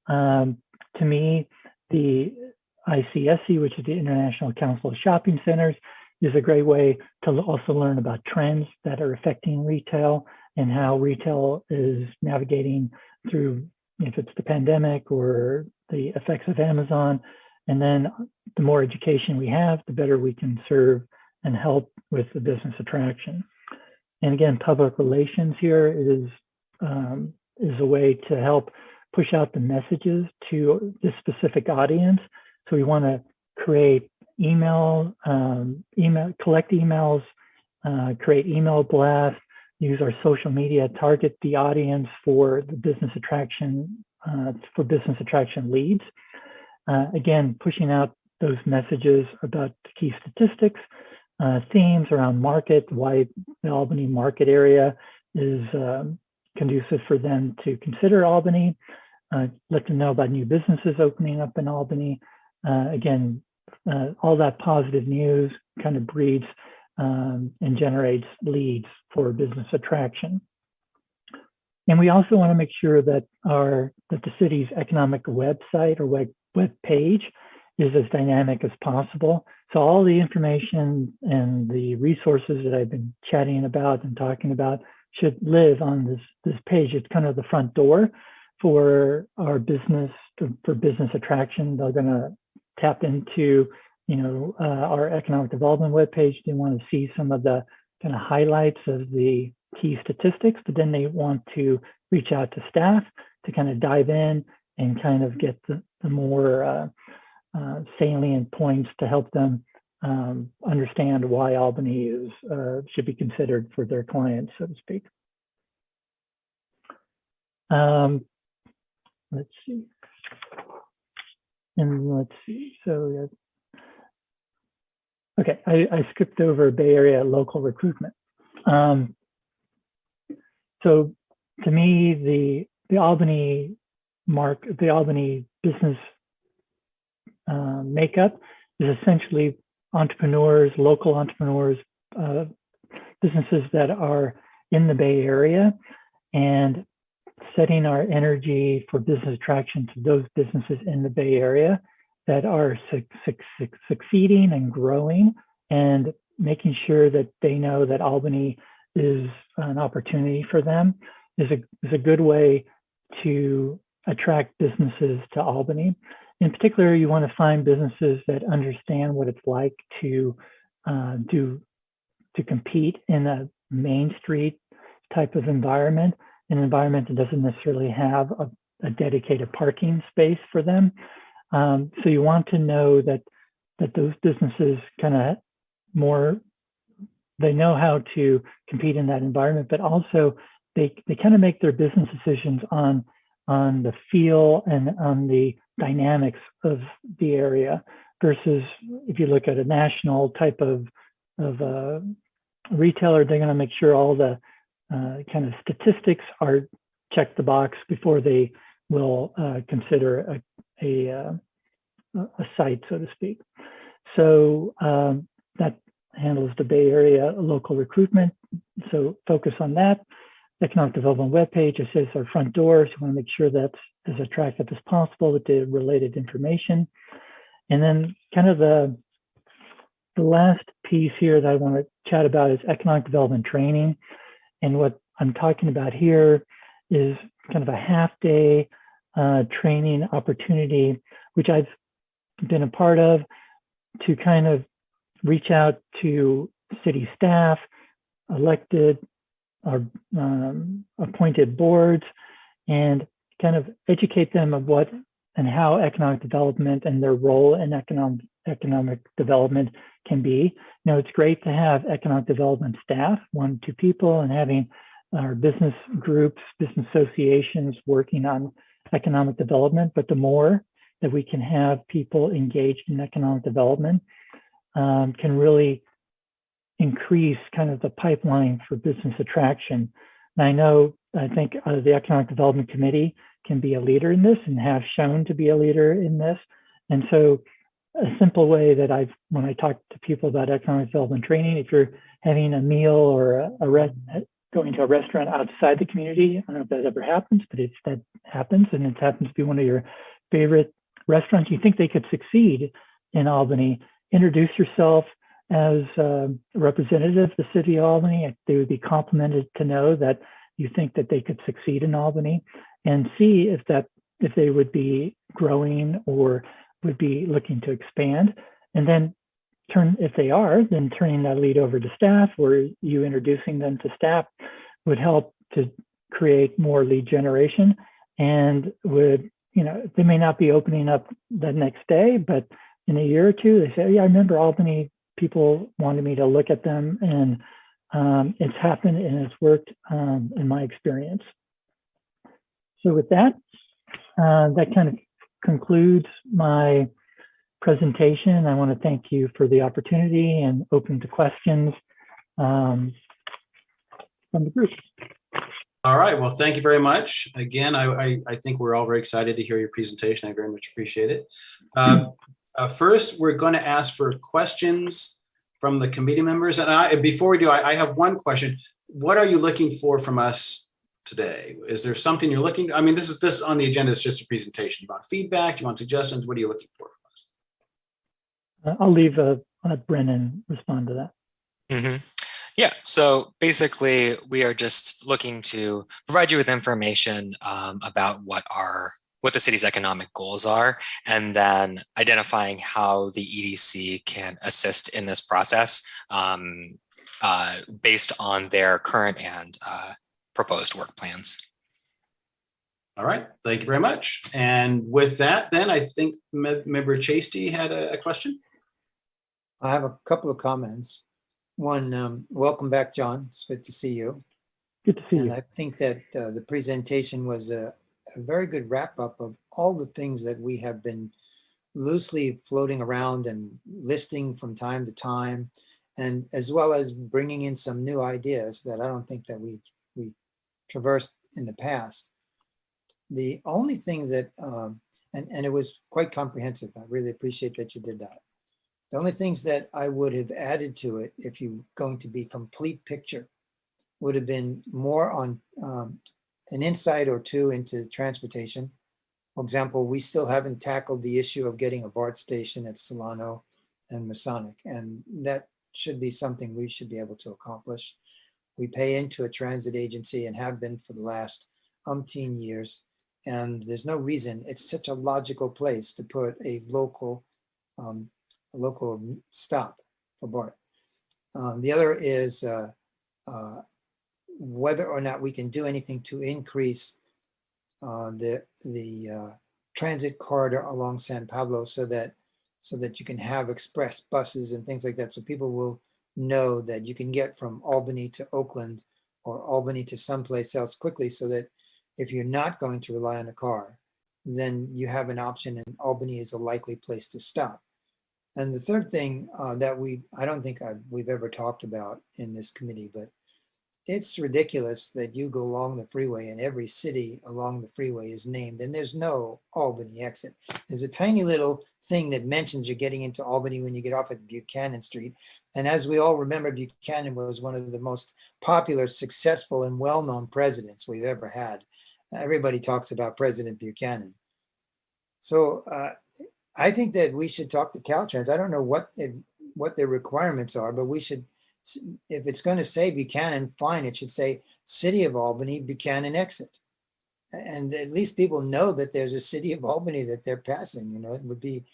Speaker 7: To me, the ICSC, which is the International Council of Shopping Centers, is a great way to also learn about trends that are affecting retail and how retail is navigating through, if it's the pandemic or the effects of Amazon. And then the more education we have, the better we can serve and help with the business attraction. And again, public relations here is a way to help push out the messages to this specific audience. So we want to create collect emails, create email blasts, use our social media, target the audience for the business attraction, leads. Again, pushing out those messages about the key statistics, themes around market, why the Albany market area is conducive for them to consider Albany, let them know about new businesses opening up in Albany. Again, all that positive news kind of breeds and generates leads for business attraction. And we also want to make sure that the city's economic website or web page is as dynamic as possible. So all the information and the resources that I've been chatting about and talking about should live on this page. It's kind of the front door for our business, for business attraction. They're going to tap into, our economic development webpage. They want to see some of the kind of highlights of the key statistics, but then they want to reach out to staff to kind of dive in and kind of get the more salient points to help them understand why Albany should be considered for their clients, so to speak. Let's see. And let's see. So, okay, I skipped over Bay Area local recruitment. So to me, the Albany business makeup is essentially entrepreneurs, local entrepreneurs, businesses that are in the Bay Area, and setting our energy for business attraction to those businesses in the Bay Area that are succeeding and growing, and making sure that they know that Albany is an opportunity for them is a good way to attract businesses to Albany. In particular, you want to find businesses that understand what it's like to compete in a Main Street type of environment, an environment that doesn't necessarily have a dedicated parking space for them. So you want to know that those businesses kind of they know how to compete in that environment, but also they kind of make their business decisions on the feel and on the dynamics of the area, versus if you look at a national type of retailer, they're going to make sure all the kind of statistics are checked the box before they will consider a site, so to speak. So that handles the Bay Area local recruitment. So focus on that. Economic development webpage, it says our front door. So you want to make sure that's as attractive as possible with the related information. And then kind of the last piece here that I want to chat about is economic development training. And what I'm talking about here is kind of a half-day training opportunity, which I've been a part of, to kind of reach out to city staff, elected or appointed boards, and kind of educate them of what and how economic development and their role in economic development can be. Now, it's great to have economic development staff, 1 to 2 people, and having our business groups, business associations working on economic development, but the more that we can have people engaged in economic development can really increase kind of the pipeline for business attraction. And I think the Economic Development Committee can be a leader in this and have shown to be a leader in this. And so a simple way that when I talk to people about economic development training, if you're having a meal or going to a restaurant outside the community, I don't know if that ever happens, but that happens, and it happens to be one of your favorite restaurants, you think they could succeed in Albany, introduce yourself as a representative of the city of Albany. They would be complimented to know that you think that they could succeed in Albany, and see if they would be growing or would be looking to expand. And then if they are, then turning that lead over to staff, or you introducing them to staff, would help to create more lead generation, and would, they may not be opening up the next day, but in a year or two, they say, yeah, I remember Albany people wanted me to look at them, and it's happened and it's worked in my experience. So with that, that kind of concludes my presentation. I want to thank you for the opportunity and open to questions from the group.
Speaker 8: All right, well, thank you very much. Again, I think we're all very excited to hear your presentation. I very much appreciate it. First, we're going to ask for questions from the committee members? And before we do, I have one question. What are you looking for from us today? Is there something you're looking? I mean, this on the agenda is just a presentation. You want feedback? Do you want suggestions? What are you looking for from us?
Speaker 7: I'll leave Brennan respond to that.
Speaker 3: Mm-hmm. Yeah, so basically we are just looking to provide you with information about what the city's economic goals are, and then identifying how the EDC can assist in this process based on their current and proposed work plans.
Speaker 8: All right, thank you very much. And with that, then I think Member Chasty had a question.
Speaker 2: I have a couple of comments. One, welcome back, John. It's good to see you.
Speaker 7: Good to see
Speaker 2: And
Speaker 7: you.
Speaker 2: I think that the presentation was a very good wrap up of all the things that we have been loosely floating around and listing from time to time, and as well as bringing in some new ideas that I don't think that we traversed in the past. The only thing that, and it was quite comprehensive. I really appreciate that you did that. The only things that I would have added to it, if you're going to be complete picture, would have been more on an insight or two into transportation. For example, we still haven't tackled the issue of getting a BART station at Solano and Masonic, and that should be something we should be able to accomplish. We pay into a transit agency and have been for the last umpteen years, and there's no reason. It's such a logical place to put a local stop for BART. The other is whether or not we can do anything to increase the transit corridor along San Pablo so that you can have express buses and things like that, so people will know that you can get from Albany to Oakland or Albany to someplace else quickly, so that if you're not going to rely on a car, then you have an option, and Albany is a likely place to stop. And the third thing that I don't think we've ever talked about in this committee, but it's ridiculous that you go along the freeway and every city along the freeway is named, and there's no Albany exit. There's a tiny little thing that mentions you're getting into Albany when you get off at Buchanan Street. And as we all remember, Buchanan was one of the most popular, successful, and well-known presidents we've ever had. Everybody talks about President Buchanan. So I think that we should talk to Caltrans. I don't know what their requirements are, but we should, if it's going to say Buchanan, fine, it should say City of Albany, Buchanan exit. And at least people know that there's a City of Albany that they're passing. You know, it would be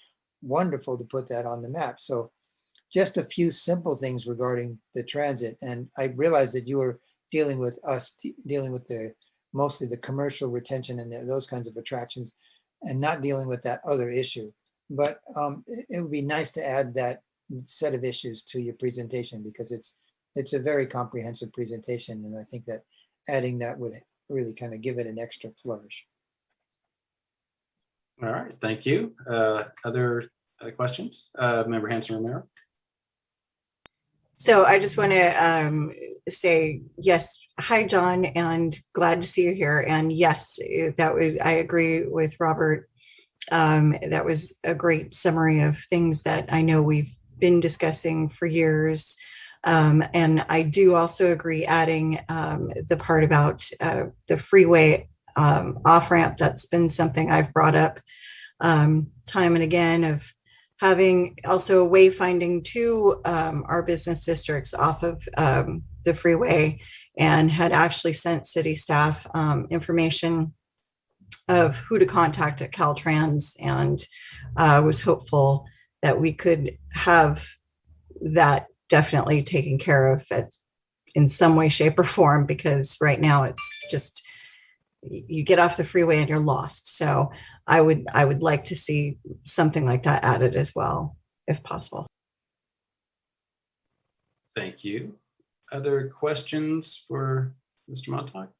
Speaker 2: wonderful to put that on the map. So just a few simple things regarding the transit. And I realized that you were dealing with mostly the commercial retention and those kinds of attractions, and not dealing with that other issue. But it would be nice to add that set of issues to your presentation, because it's a very comprehensive presentation, and I think that adding that would really kind of give it an extra flourish.
Speaker 8: All right, thank you. Other questions? Member Hanson-Romero?
Speaker 5: So I just want to say, yes, hi, John, and glad to see you here. And yes, I agree with Robert. That was a great summary of things that I know we've been discussing for years. And I do also agree adding the part about the freeway off-ramp. That's been something I've brought up time and again, of having also wayfinding to our business districts off of the freeway, and had actually sent city staff information of who to contact at Caltrans, and was hopeful that we could have that definitely taken care of in some way, shape, or form, because right now it's just, you get off the freeway and you're lost. So I would like to see something like that added as well, if possible.
Speaker 8: Thank you. Other questions for Mr. Montauk?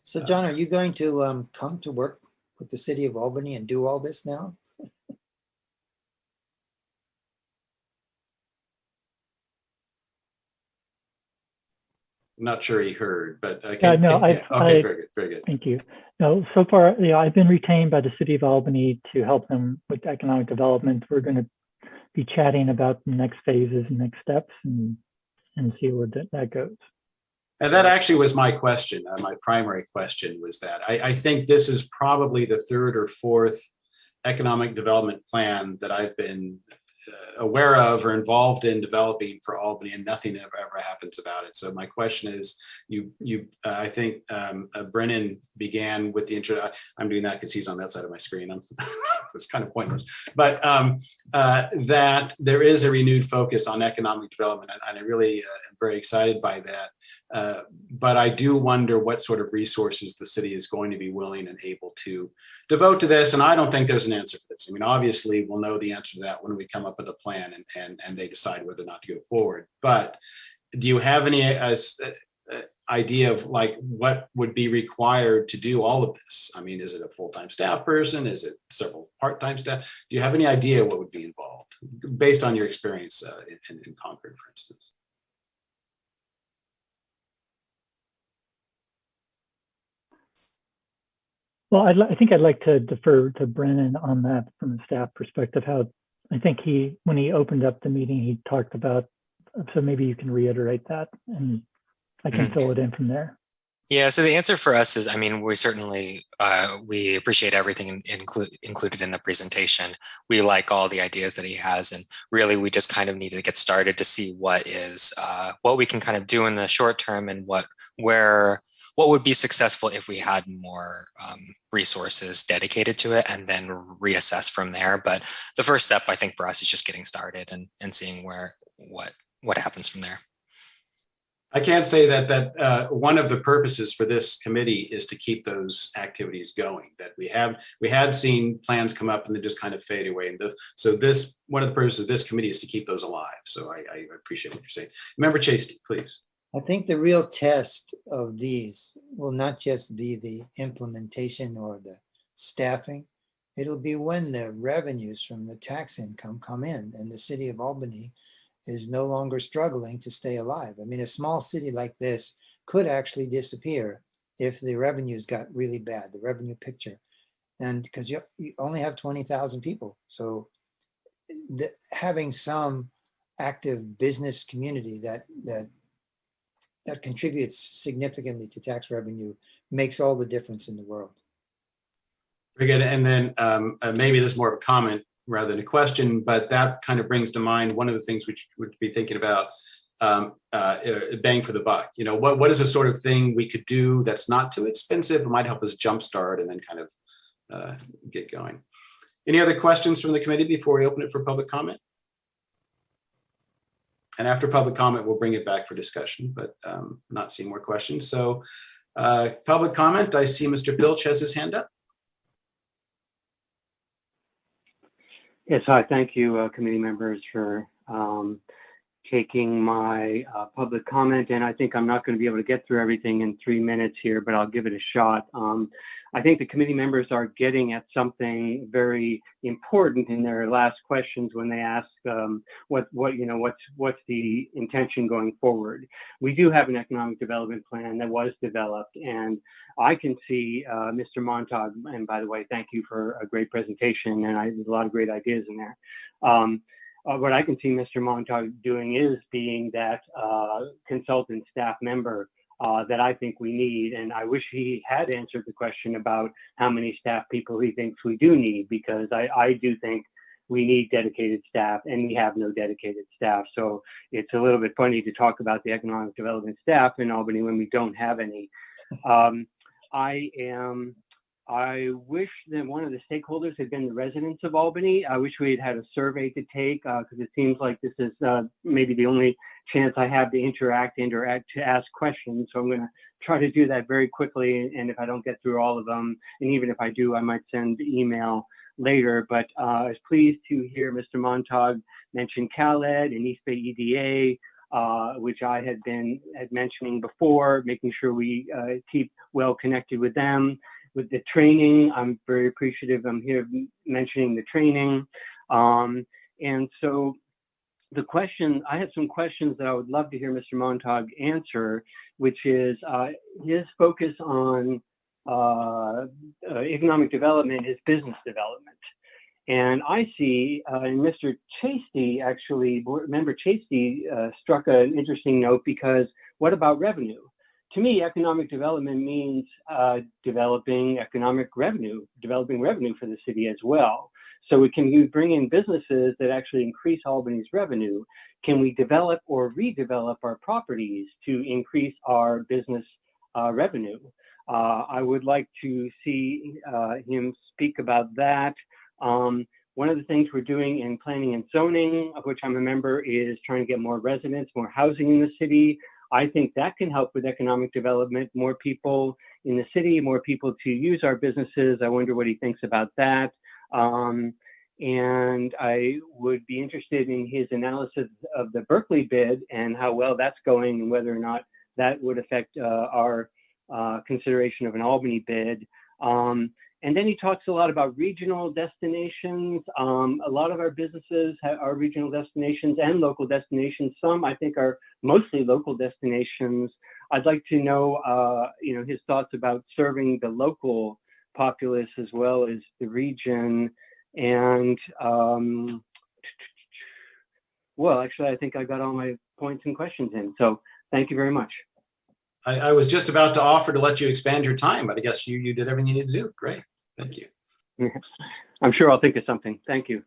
Speaker 2: So John, are you going to come to work with the City of Albany and do all this now?
Speaker 8: Not sure he heard, but okay,
Speaker 7: very
Speaker 8: good, very good.
Speaker 7: Thank you. No, so far, I've been retained by the City of Albany to help them with economic development. We're going to be chatting about the next phases and next steps and see where that goes.
Speaker 8: And that actually was my question. My primary question was that. I think this is probably the third or fourth economic development plan that I've been aware of or involved in developing for Albany, and nothing ever happens about it. So my question is, I think Brennan began with the intro. I'm doing that because he's on that side of my screen. It's kind of pointless, but that there is a renewed focus on economic development, and I really am very excited by that. But I do wonder what sort of resources the city is going to be willing and able to devote to this. And I don't think there's an answer for this. I mean, obviously, we'll know the answer to that when we come up with a plan and they decide whether or not to go forward. But do you have any idea of like what would be required to do all of this? I mean, is it a full-time staff person? Is it several part-time staff? Do you have any idea what would be involved based on your experience in Concord, for instance?
Speaker 7: Well, I think I'd like to defer to Brennan on that from a staff perspective. How I think when he opened up the meeting, he talked about, so maybe you can reiterate that and I can fill it in from there.
Speaker 3: Yeah, so the answer for us is, I mean, we certainly, we appreciate everything included in the presentation. We like all the ideas that he has, and really we just kind of need to get started to see what we can kind of do in the short term and what would be successful if we had more resources dedicated to it, and then reassess from there. But the first step, I think, for us is just getting started and seeing what happens from there.
Speaker 8: I can't say that one of the purposes for this committee is to keep those activities going. That we had seen plans come up and they just kind of fade away. And so one of the purposes of this committee is to keep those alive. So I appreciate what you're saying. Member Chase, please.
Speaker 2: I think the real test of these will not just be the implementation or the staffing. It'll be when the revenues from the tax income come in and the city of Albany is no longer struggling to stay alive. I mean, a small city like this could actually disappear if the revenues got really bad, the revenue picture. And because you only have 20,000 people. So having some active business community that contributes significantly to tax revenue makes all the difference in the world.
Speaker 8: Very good. And then maybe this is more of a comment rather than a question, but that kind of brings to mind one of the things which would be thinking about bang for the buck. You know, what is the sort of thing we could do that's not too expensive, but might help us jumpstart and then kind of get going. Any other questions from the committee before we open it for public comment? And after public comment, we'll bring it back for discussion, but not seeing more questions. So public comment, I see Mr. Pilch has his hand up.
Speaker 9: Yes, hi, thank you, committee members, for taking my public comment. And I think I'm not going to be able to get through everything in 3 minutes here, but I'll give it a shot. I think the committee members are getting at something very important in their last questions when they ask what's the intention going forward. We do have an economic development plan that was developed, and I can see Mr. Montauk, and by the way, thank you for a great presentation, and there's a lot of great ideas in there. What I can see Mr. Montauk doing is being that consultant staff member that I think we need. And I wish he had answered the question about how many staff people he thinks we do need, because I do think we need dedicated staff, and we have no dedicated staff. So it's a little bit funny to talk about the economic development staff in Albany when we don't have any. I wish that one of the stakeholders had been the residents of Albany. I wish we had had a survey to take, because it seems like this is maybe the only chance I have to interact and to ask questions. So I'm going to try to do that very quickly. And if I don't get through all of them, and even if I do, I might send email later. But I was pleased to hear Mr. Montauk mention KALB and East Bay EDA, which I had been mentioning before, making sure we keep well connected with them. With the training, I'm very appreciative. I'm here mentioning the training. And so the question, I have some questions that I would love to hear Mr. Montauk answer, which is his focus on economic development is business development. And I see, and Mr. Chasty, actually, Board Member Chasty struck an interesting note, because what about revenue? To me, economic development means developing revenue for the city as well. So we can bring in businesses that actually increase Albany's revenue. Can we develop or redevelop our properties to increase our business revenue? I would like to see him speak about that. One of the things we're doing in planning and zoning, of which I'm a member, is trying to get more residents, more housing in the city. I think that can help with economic development, more people in the city, more people to use our businesses. I wonder what he thinks about that. And I would be interested in his analysis of the Berkeley bid and how well that's going, and whether or not that would affect our consideration of an Albany bid. And then he talks a lot about regional destinations. A lot of our businesses are regional destinations and local destinations. Some, I think, are mostly local destinations. I'd like to know, his thoughts about serving the local populace as well as the region. And well, actually, I think I got all my points and questions in. So thank you very much.
Speaker 8: I was just about to offer to let you expand your time, but I guess you did everything you need to do. Great. Thank you.
Speaker 9: I'm sure I'll think of something. Thank you.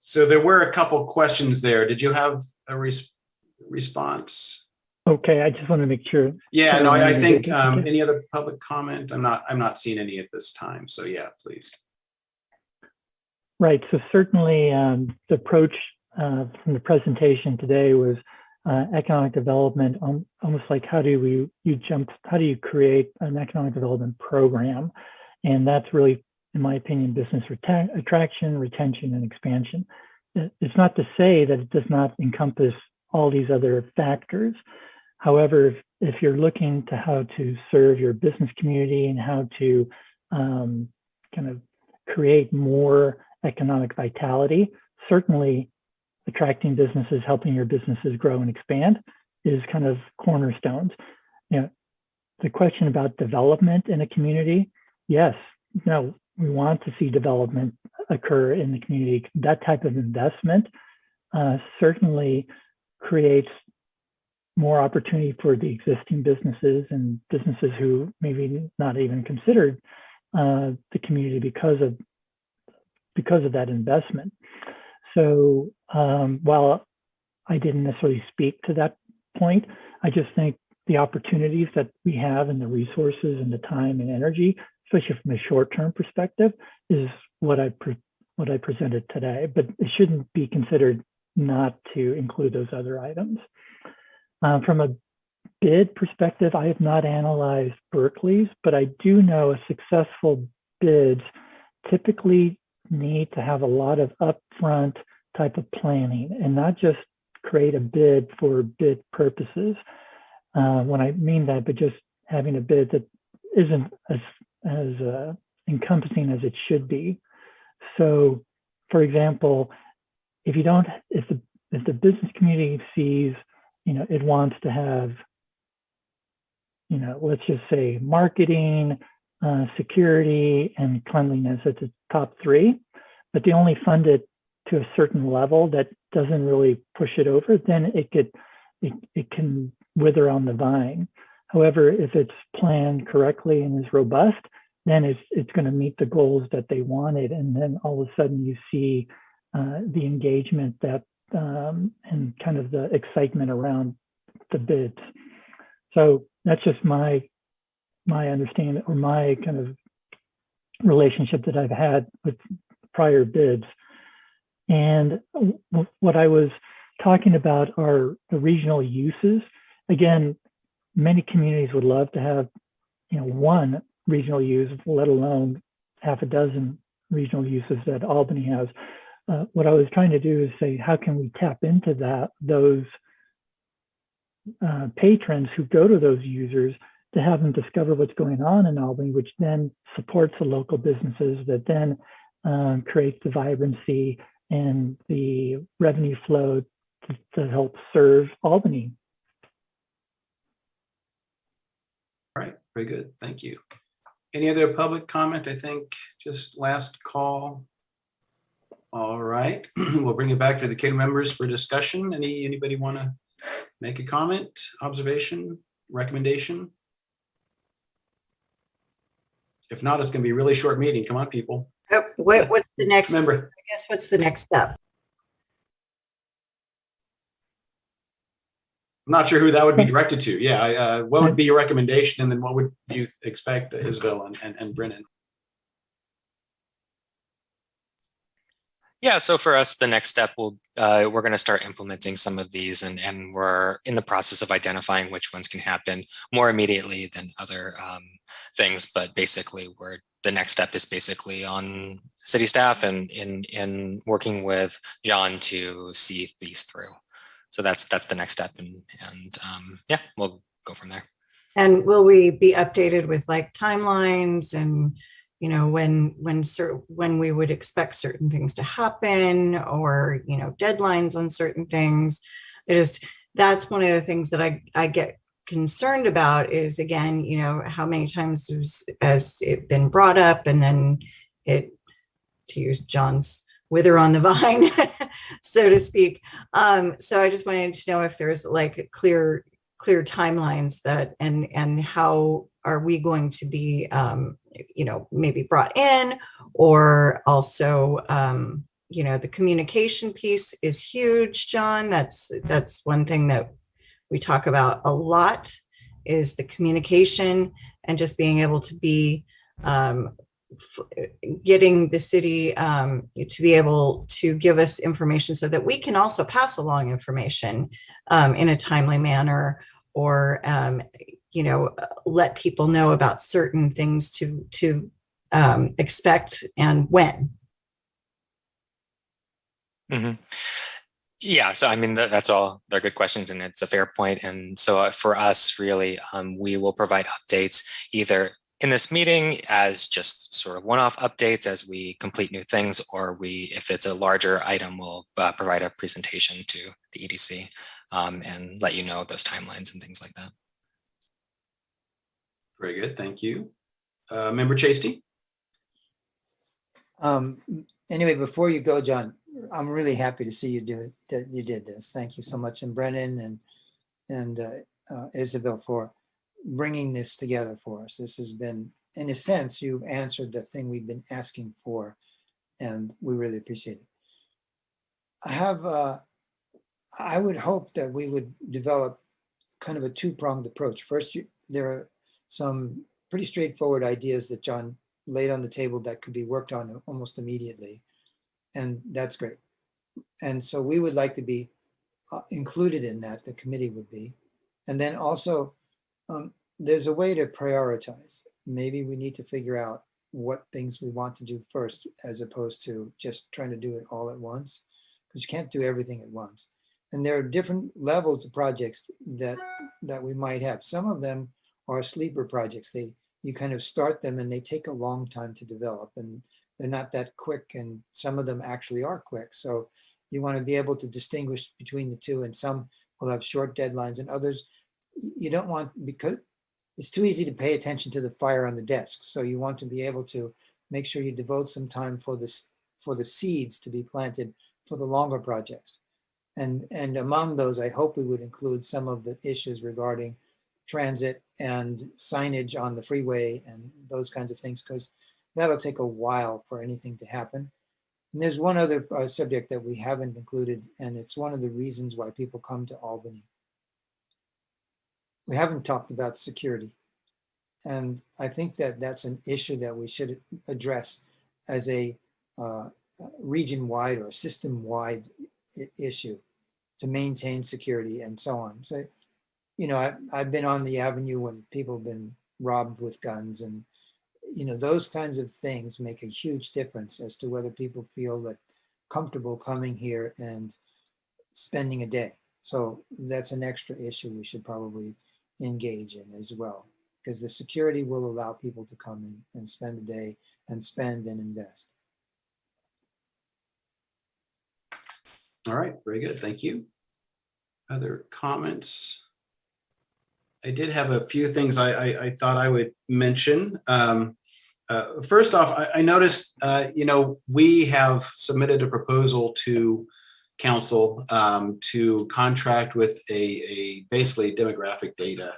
Speaker 8: So there were a couple questions there. Did you have a response?
Speaker 7: Okay, I just want to make sure.
Speaker 8: Yeah, no, I think any other public comment? I'm not seeing any at this time. So yeah, please.
Speaker 7: Right. So certainly the approach from the presentation today was economic development, almost like how do you create an economic development program? And that's really, in my opinion, business attraction, retention, and expansion. It's not to say that it does not encompass all these other factors. However, if you're looking to how to serve your business community and how to kind of create more economic vitality, certainly attracting businesses, helping your businesses grow and expand is kind of cornerstones. The question about development in a community, yes, we want to see development occur in the community. That type of investment certainly creates more opportunity for the existing businesses and businesses who maybe not even considered the community because of that investment. So while I didn't necessarily speak to that point, I just think the opportunities that we have and the resources and the time and energy, especially from a short-term perspective, is what I presented today. But it shouldn't be considered not to include those other items. From a bid perspective, I have not analyzed Berkeley's, but I do know successful bids typically need to have a lot of upfront type of planning and not just create a bid for bid purposes. When I mean that, but just having a bid that isn't as encompassing as it should be. So, for example, if the business community sees, it wants to have, let's just say marketing, security, and cleanliness at the top three, but they only fund it to a certain level that doesn't really push it over, then it can wither on the vine. However, if it's planned correctly and is robust, then it's going to meet the goals that they wanted, and then all of a sudden you see the engagement that and kind of the excitement around the bids. So that's just my understanding, or my kind of relationship that I've had with prior bids. And what I was talking about are the regional uses. Again, many communities would love to have, one regional use, let alone half a dozen regional uses that Albany has. What I was trying to do is say, how can we tap into those patrons who go to those users to have them discover what's going on in Albany, which then supports the local businesses, that then creates the vibrancy and the revenue flow to help serve Albany.
Speaker 8: All right, very good. Thank you. Any other public comment? I think just last call. All right, we'll bring it back to the committee members for discussion. Anybody want to make a comment, observation, recommendation? If not, it's going to be a really short meeting. Come on, people.
Speaker 5: What's the next?
Speaker 8: Remember,
Speaker 5: I guess what's the next step?
Speaker 8: I'm not sure who that would be directed to. Yeah, what would be your recommendation, and then what would you expect, Isabel and Brennan?
Speaker 3: Yeah, so for us, the next step we're going to start implementing some of these, and we're in the process of identifying which ones can happen more immediately than other things. But basically, the next step is basically on city staff and in working with John to see these through. So that's the next step, and yeah, we'll go from there.
Speaker 5: And will we be updated with like timelines and, you know, when we would expect certain things to happen, or, you know, deadlines on certain things? That's one of the things that I get concerned about is, again, you know, how many times has it been brought up, and then it, to use John's wither on the vine, so to speak. So I just wanted to know if there's like clear timelines that, and how are we going to be, you know, maybe brought in, or also, you know, the communication piece is huge, John. That's one thing that we talk about a lot, is the communication and just being able to be, getting the city to be able to give us information so that we can also pass along information in a timely manner, or you know, let people know about certain things to expect and when.
Speaker 3: Mm-hmm. Yeah, so I mean, they're good questions, and it's a fair point. And so for us, really, we will provide updates either in this meeting as just sort of one-off updates as we complete new things, or if it's a larger item, we'll provide a presentation to the EDC and let you know those timelines and things like that.
Speaker 8: Very good, thank you. Member Chasty?
Speaker 2: Anyway, before you go, John, I'm really happy to see you did this. Thank you so much, and Brennan and Isabel, for bringing this together for us. This has been, in a sense, you've answered the thing we've been asking for, and we really appreciate it. I would hope that we would develop kind of a two-pronged approach. First, there are some pretty straightforward ideas that John laid on the table that could be worked on almost immediately, and that's great. And so we would like to be included in that, the committee would be. And then also, there's a way to prioritize. Maybe we need to figure out what things we want to do first, as opposed to just trying to do it all at once, because you can't do everything at once. And there are different levels of projects that we might have. Some of them are sleeper projects. You kind of start them and they take a long time to develop, and they're not that quick, and some of them actually are quick. So you want to be able to distinguish between the two, and some will have short deadlines, and others you don't want, because it's too easy to pay attention to the fire on the desk. So you want to be able to make sure you devote some time for the seeds to be planted for the longer projects. And among those, I hope we would include some of the issues regarding transit and signage on the freeway and those kinds of things, because that'll take a while for anything to happen. And there's one other subject that we haven't included, and it's one of the reasons why people come to Albany. We haven't talked about security. And I think that that's an issue that we should address as a region-wide or system-wide issue to maintain security and so on. So, you know, I've been on the avenue when people have been robbed with guns, and, you know, those kinds of things make a huge difference as to whether people feel that comfortable coming here and spending a day. So that's an extra issue we should probably engage in as well, because the security will allow people to come and spend the day and spend and invest.
Speaker 8: All right, very good, thank you. Other comments? I did have a few things I thought I would mention. First off, I noticed, we have submitted a proposal to council to contract with a basically demographic data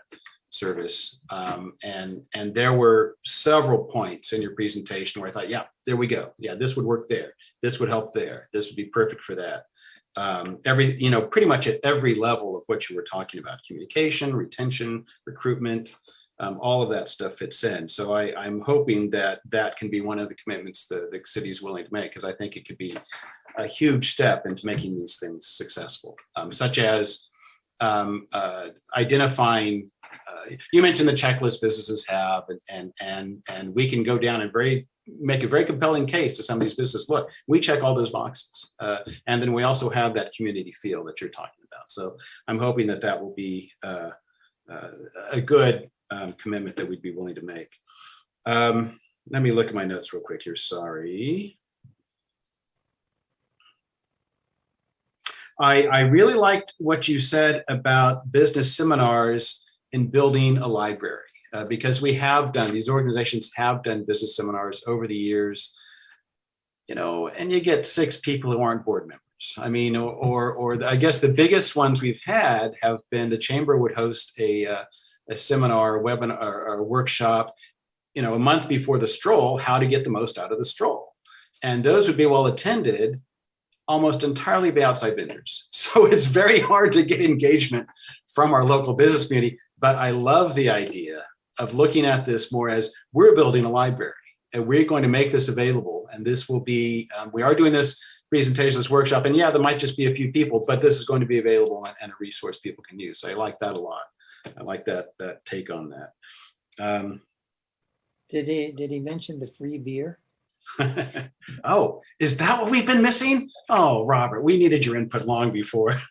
Speaker 8: service. And there were several points in your presentation where I thought, yeah, there we go. Yeah, this would work there. This would help there. This would be perfect for that. Pretty much at every level of what you were talking about, communication, retention, recruitment, all of that stuff fits in. So I'm hoping that that can be one of the commitments that the city is willing to make, because I think it could be a huge step into making these things successful, such as identifying, you mentioned the checklist businesses have, and we can go down and make a very compelling case to some of these businesses. Look, we check all those boxes. And then we also have that community feel that you're talking about. So I'm hoping that that will be a good commitment that we'd be willing to make. Let me look at my notes real quick here. Sorry. I really liked what you said about business seminars in building a library, because we have done, these organizations have done business seminars over the years, and you get 6 people who aren't board members. I mean, or I guess the biggest ones we've had have been the chamber would host a seminar, a webinar, or a workshop, a month before the stroll, how to get the most out of the stroll. And those would be well attended almost entirely by outside vendors. So it's very hard to get engagement from our local business community. But I love the idea of looking at this more as we're building a library and we're going to make this available. And this will be, we are doing this presentation, this workshop, and yeah, there might just be a few people, but this is going to be available and a resource people can use. So I like that a lot. I like that take on that.
Speaker 2: Did he mention the free beer?
Speaker 8: Oh, is that what we've been missing? Oh, Robert, we needed your input long before.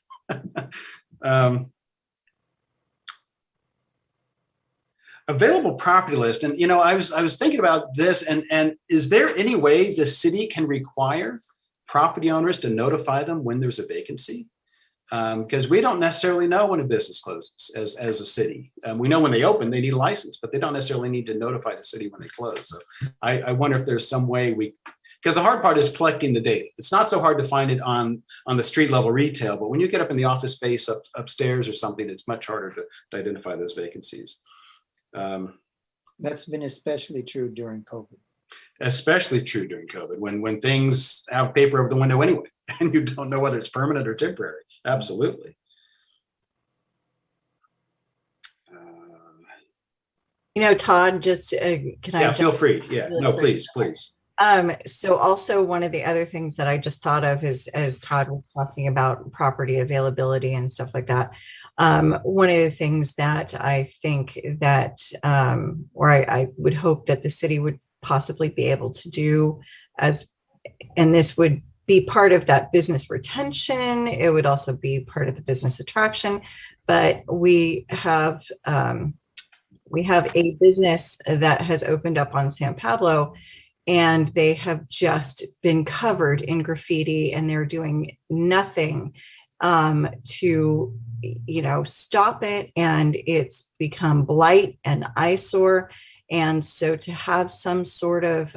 Speaker 8: Available property list. And, I was thinking about this, and is there any way the city can require property owners to notify them when there's a vacancy? Because we don't necessarily know when a business closes as a city. We know when they open, they need a license, but they don't necessarily need to notify the city when they close. So I wonder if there's some way because the hard part is collecting the data. It's not so hard to find it on the street level retail, but when you get up in the office space upstairs or something, it's much harder to identify those vacancies.
Speaker 2: That's been especially true during COVID.
Speaker 8: Especially true during COVID, when things have paper over the window anyway, and you don't know whether it's permanent or temporary. Absolutely.
Speaker 5: Todd, just can I?
Speaker 8: Yeah, feel free. Yeah,
Speaker 5: really
Speaker 8: no,
Speaker 5: quick?
Speaker 8: please.
Speaker 5: So also one of the other things that I just thought of is, as Todd was talking about property availability and stuff like that. One of the things that I think that, or I would hope that the city would possibly be able to do and this would be part of that business retention. It would also be part of the business attraction, but we have a business that has opened up on San Pablo, and they have just been covered in graffiti, and they're doing nothing to stop it, and it's become blight and eyesore. And so to have some sort of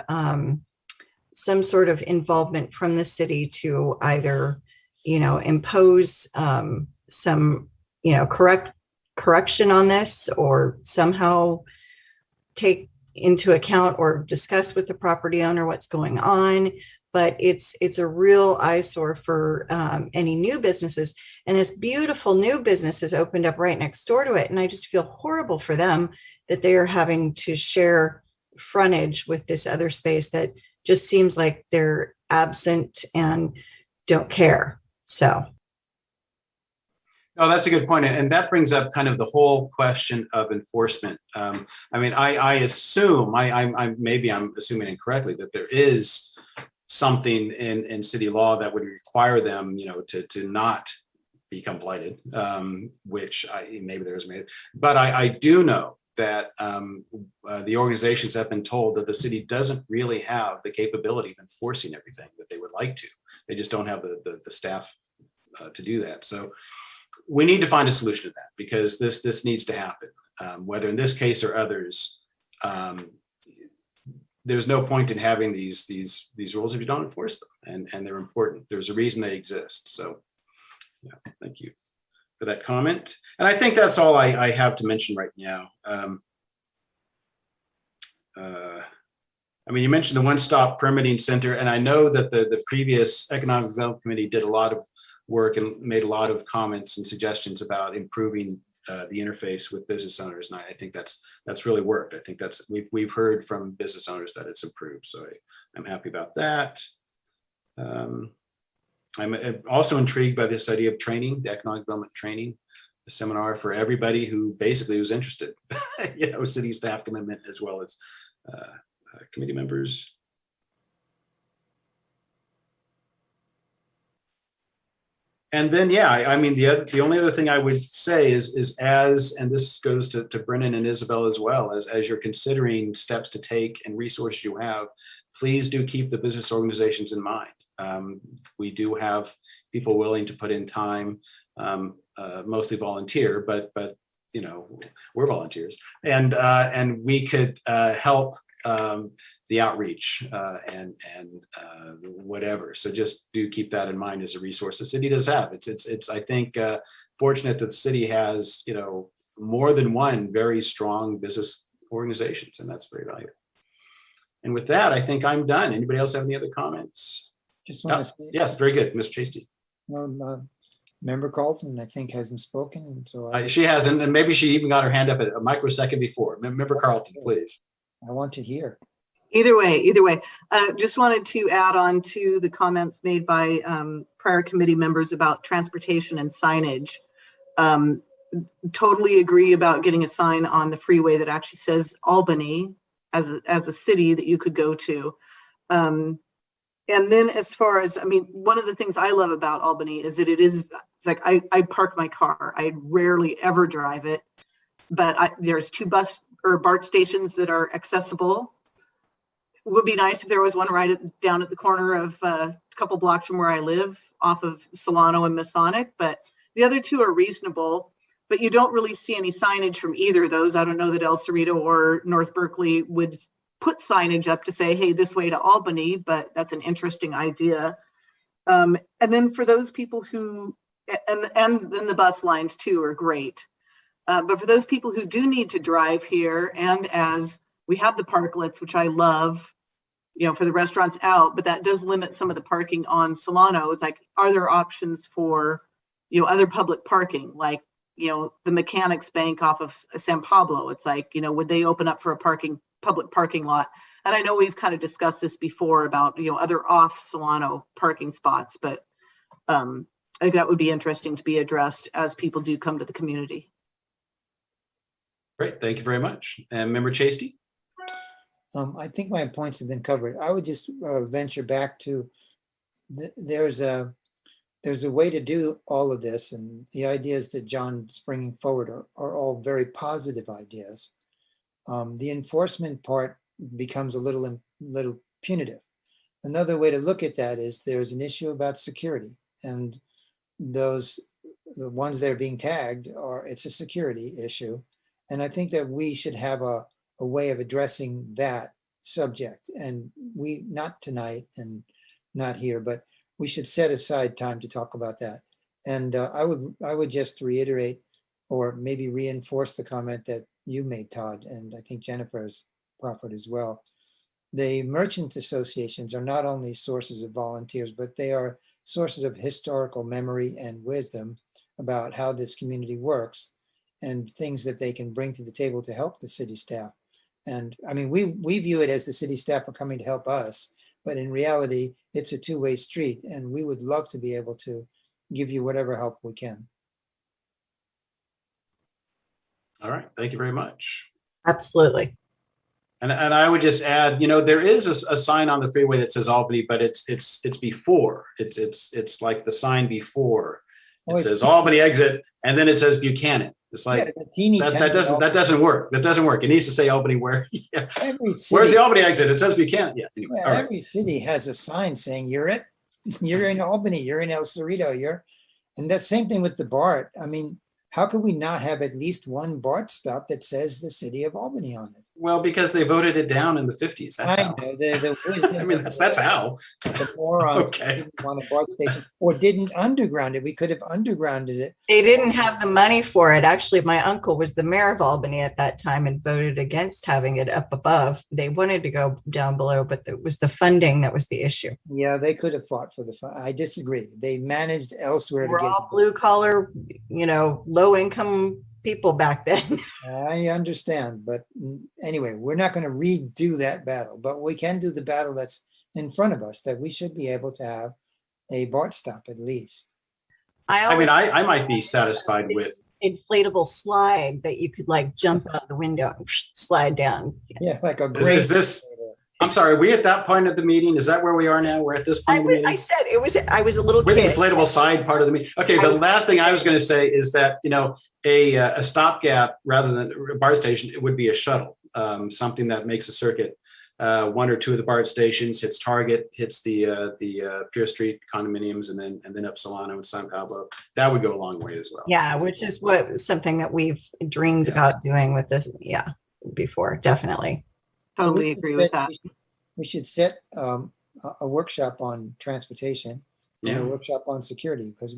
Speaker 5: involvement from the city to either impose some correction on this, or somehow take into account or discuss with the property owner what's going on. But it's a real eyesore for any new businesses. And this beautiful new business has opened up right next door to it. And I just feel horrible for them that they are having to share frontage with this other space that just seems like they're absent and don't care. So.
Speaker 8: Oh, that's a good point. And that brings up kind of the whole question of enforcement. I assume, maybe I'm assuming incorrectly, that there is something in city law that would require them, to not become blighted, which maybe there is, but I do know that the organizations have been told that the city doesn't really have the capability of enforcing everything that they would like to. They just don't have the staff to do that. So we need to find a solution to that, because this needs to happen, whether in this case or others. there's no point in having these rules if you don't enforce them, and they're important. There's a reason they exist. So yeah, thank you for that comment. And I think that's all I have to mention right now. I mean, you mentioned the one-stop permitting center, and I know that the previous Economic Development Committee did a lot of work and made a lot of comments and suggestions about improving the interface with business owners, and I think that's really worked. I think that's we've heard from business owners that it's improved, so I'm happy about that. I'm also intrigued by this idea of training, the economic development training, a seminar for everybody who basically was interested, you know, city staff commitment as well as committee members. And then, yeah, I mean, the only other thing I would say is and this goes to Brennan and Isabel as well, as you're considering steps to take and resources you have, please do keep the business organizations in mind. We do have people willing to put in time, mostly volunteer, but you know, we're volunteers, and we could help the outreach and whatever. So just do keep that in mind as a resource the city does have. It's I think fortunate that the city has, you know, more than one very strong business organizations, and that's very valuable. And with that, I think I'm done. Anybody else have any other comments?
Speaker 2: Just want to say,
Speaker 8: Yes, very good, Ms. Chasty.
Speaker 2: well, Member Carlton, I think, hasn't spoken, and so
Speaker 8: She hasn't, and maybe she even got her hand up a microsecond before. Member Carlton, please.
Speaker 2: I want to hear.
Speaker 4: Either way. Just wanted to add on to the comments made by prior committee members about transportation and signage. Totally agree about getting a sign on the freeway that actually says Albany as a city that you could go to. And then as far as, I mean, one of the things I love about Albany is that it's like I park my car. I rarely ever drive it, but there's 2 bus or BART stations that are accessible. It would be nice if there was one right down at the corner of a couple blocks from where I live off of Solano and Masonic, but the other 2 are reasonable, but you don't really see any signage from either of those. I don't know that El Cerrito or North Berkeley would put signage up to say, hey, this way to Albany, but that's an interesting idea. And then for those people who, and then the bus lines too are great. But for those people who do need to drive here, and as we have the parklets, which I love, you know, for the restaurants out, but that does limit some of the parking on Solano. It's like, are there options for, you know, other public parking, like, you know, the Mechanics Bank off of San Pablo? It's like, you know, would they open up for a public parking lot? And I know we've kind of discussed this before about, you know, other off Solano parking spots, but I think that would be interesting to be addressed as people do come to the community.
Speaker 8: Great, thank you very much. And Member Chasty?
Speaker 2: I think my points have been covered. I would just venture back to there's a way to do all of this, and the ideas that John's bringing forward are all very positive ideas. The enforcement part becomes a little punitive. Another way to look at that is there's an issue about security, and the ones that are being tagged it's a security issue. And I think that we should have a way of addressing that subject. And we, not tonight and not here, but we should set aside time to talk about that. And I would just reiterate or maybe reinforce the comment that you made, Todd, and I think Jennifer's proffered as well. The merchant associations are not only sources of volunteers, but they are sources of historical memory and wisdom about how this community works and things that they can bring to the table to help the city staff. And I mean, we view it as the city staff are coming to help us, but in reality, it's a two-way street, and we would love to be able to give you whatever help we can.
Speaker 8: All right, thank you very much.
Speaker 5: Absolutely.
Speaker 8: And I would just add, you know, there is a sign on the freeway that says Albany, but it's before. It's like the sign before. It says Albany exit, and then it says Buchanan. It's like that doesn't work. That doesn't work. It needs to say Albany where. Yeah. Where's the Albany exit? It says Buchanan. Yeah. Anyway,
Speaker 2: yeah, every city has a sign saying you're in Albany, you're in El Cerrito, and that same thing with the BART. I mean, how could we not have at least one BART stop that says the city of Albany on it?
Speaker 8: Well, because they voted it down in the 50s. That's
Speaker 2: I
Speaker 8: how.
Speaker 2: know, the wisdom
Speaker 8: I mean, that's how.
Speaker 2: the morons
Speaker 8: Okay.
Speaker 2: didn't want a BART station or didn't underground it. We could have undergrounded it.
Speaker 5: They didn't have the money for it. Actually, my uncle was the mayor of Albany at that time and voted against having it up above. They wanted to go down below, but it was the funding that was the issue.
Speaker 2: Yeah, they could have fought for the fund. I disagree. They managed elsewhere to
Speaker 5: We're
Speaker 2: get.
Speaker 5: all blue collar, low income people back then.
Speaker 2: I understand, but anyway, we're not going to redo that battle, but we can do the battle that's in front of us, that we should be able to have a BART stop at least.
Speaker 8: I mean, I might be satisfied with.
Speaker 5: Inflatable slide that you could like jump out the window and slide down.
Speaker 2: Yeah, like a great.
Speaker 8: Is this? I'm sorry. Are we at that point of the meeting? Is that where we are now? We're at this point of the meeting.
Speaker 5: I said it was. I was a little
Speaker 8: With the
Speaker 5: kid.
Speaker 8: inflatable side part of the meeting. Okay, the last thing I was going to say is that, a stopgap rather than a BART station, it would be a shuttle, something that makes a circuit. One or two of the BART stations hits Target, hits the Pier Street condominiums, and then up Solano and San Pablo. That would go a long way as well.
Speaker 5: Yeah, which is something that we've dreamed about doing with this. Yeah, before, definitely.
Speaker 4: Totally agree with that.
Speaker 2: We should set a workshop on transportation and a workshop on security, because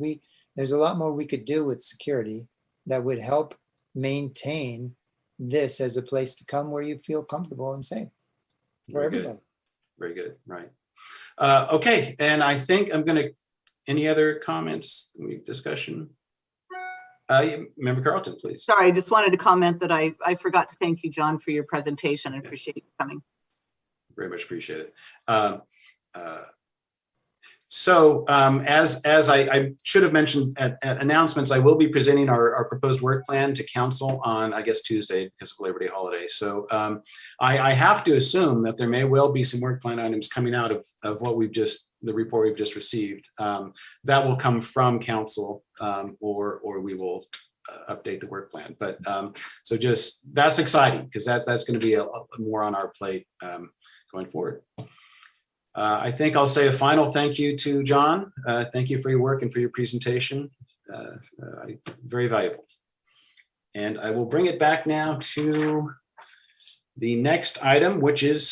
Speaker 2: there's a lot more we could do with security that would help maintain this as a place to come where you feel comfortable and safe for everybody.
Speaker 8: Very good. Right. Okay. And I think any other comments, discussion? Member Carlton, please.
Speaker 4: Sorry, I just wanted to comment that I forgot to thank you, John, for your presentation. I appreciate you coming.
Speaker 8: Very much appreciate it. As I should have mentioned at announcements, I will be presenting our proposed work plan to council on, I guess, Tuesday because of Labor Day holiday. So I have to assume that there may well be some work plan items coming out of what the report we've just received that will come from council or we will update the work plan. But so just that's exciting because that's going to be a more on our plate going forward. I think I'll say a final thank you to John. Thank you for your work and for your presentation. Very valuable. And I will bring it back now to the next item, which is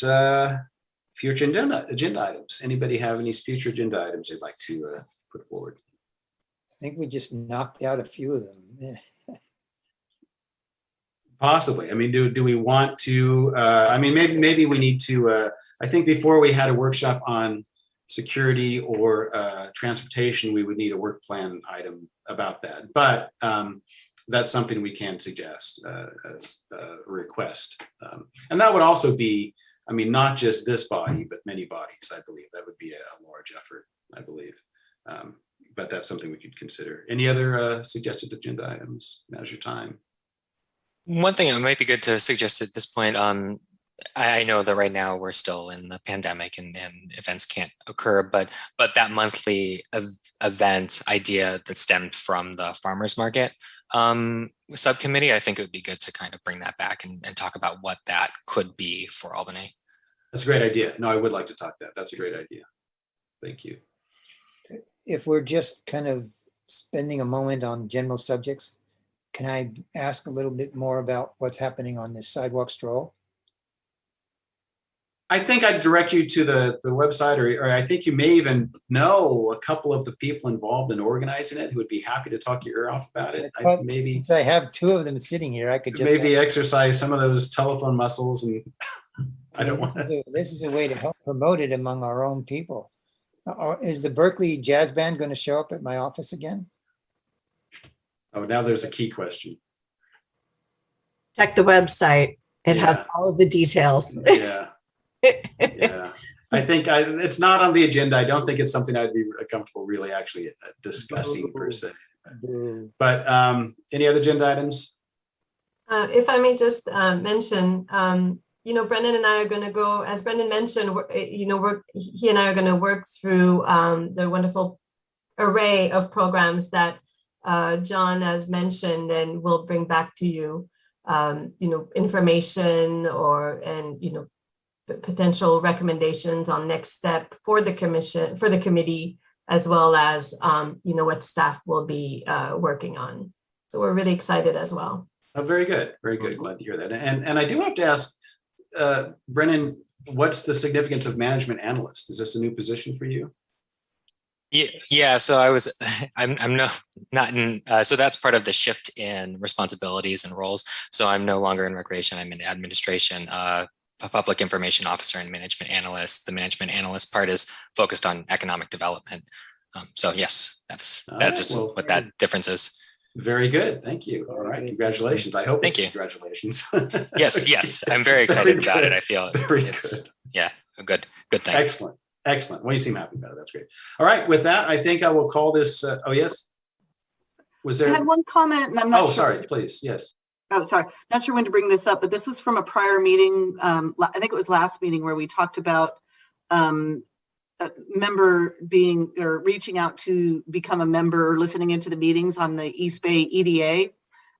Speaker 8: future agenda items. Anybody have any future agenda items they'd like to put forward?
Speaker 2: I think we just knocked out a few of them.
Speaker 8: Possibly. I mean, do we want to? I mean, maybe we need to. I think before we had a workshop on security or transportation, we would need a work plan item about that. But that's something we can suggest as a request. And that would also be, I mean, not just this body, but many bodies, I believe. That would be a large effort, I believe. But that's something we could consider. Any other suggested agenda items? Now's your time.
Speaker 3: One thing it might be good to suggest at this point, I know that right now we're still in the pandemic and events can't occur, but that monthly event idea that stemmed from the farmers market subcommittee, I think it would be good to kind of bring that back and talk about what that could be for Albany.
Speaker 8: That's a great idea. No, I would like to talk that. That's a great idea. Thank you.
Speaker 2: If we're just kind of spending a moment on general subjects, can I ask a little bit more about what's happening on this sidewalk stroll?
Speaker 8: I think I'd direct you to the website, or I think you may even know a couple of the people involved in organizing it who would be happy to talk your ear off about it. Maybe
Speaker 2: since I have two of them sitting here, I could just
Speaker 8: maybe exercise some of those telephone muscles, and I don't want to.
Speaker 2: This is a way to help promote it among our own people. Is the Berkeley Jazz Band going to show up at my office again?
Speaker 8: Oh, now there's a key question.
Speaker 5: Check the website. It has all of the details.
Speaker 8: Yeah. Yeah. I think it's not on the agenda. I don't think it's something I'd be comfortable really actually discussing per se. But any other agenda items?
Speaker 10: If I may just mention, Brendan and I are going to go, as Brendan mentioned, he and I are going to work through the wonderful array of programs that John has mentioned, and we'll bring back to you, information and potential recommendations on next step for the committee, as well as what staff will be working on. So we're really excited as well.
Speaker 8: Oh, very good. Very good. Glad to hear that. And I do have to ask, Brennan, what's the significance of management analyst? Is this a new position for you?
Speaker 3: Yeah, so I'm not in, so that's part of the shift in responsibilities and roles. So I'm no longer in recreation, I'm in administration, a public information officer and management analyst. The management analyst part is focused on economic development. So yes, that's just what that difference is.
Speaker 8: Very good. Thank you. All right. Congratulations. I hope
Speaker 3: Thank you.
Speaker 8: Congratulations.
Speaker 3: Yes. I'm very excited about it. I feel
Speaker 8: very
Speaker 3: it's
Speaker 8: good.
Speaker 3: Yeah, a good thing.
Speaker 8: Excellent. Excellent. Well, you seem happy about it. That's great. All right. With that, I think I will call this. Oh, yes. Was there?
Speaker 4: I had one comment, and I'm not
Speaker 8: Oh,
Speaker 4: sure.
Speaker 8: sorry. Please. Yes.
Speaker 4: Oh, sorry. Not sure when to bring this up, but this was from a prior meeting. I think it was last meeting where we talked about a member being or reaching out to become a member or listening into the meetings on the East Bay EDA.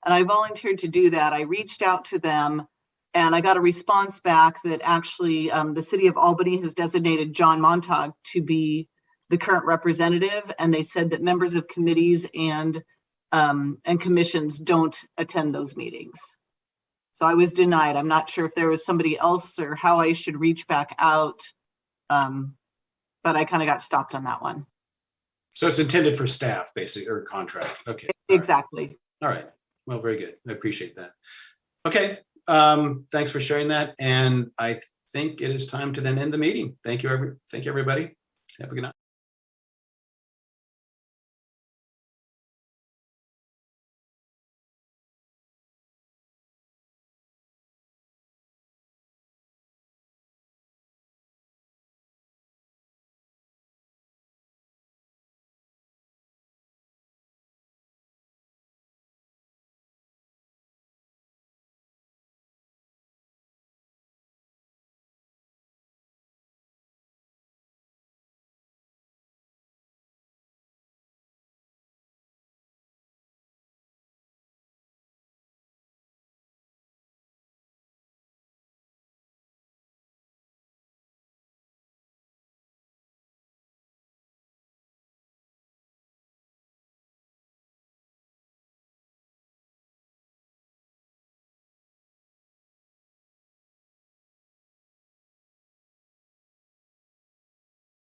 Speaker 4: And I volunteered to do that. I reached out to them and I got a response back that actually the city of Albany has designated John Montauk to be the current representative. And they said that members of committees and commissions don't attend those meetings. So I was denied. I'm not sure if there was somebody else or how I should reach back out. But I kind of got stopped on that one.
Speaker 8: So it's intended for staff, basically, or contract. Okay.
Speaker 4: Exactly.
Speaker 8: All right. Well, very good. I appreciate that. Okay. Thanks for sharing that. And I think it is time to then end the meeting. Thank you, everybody. Have a good night.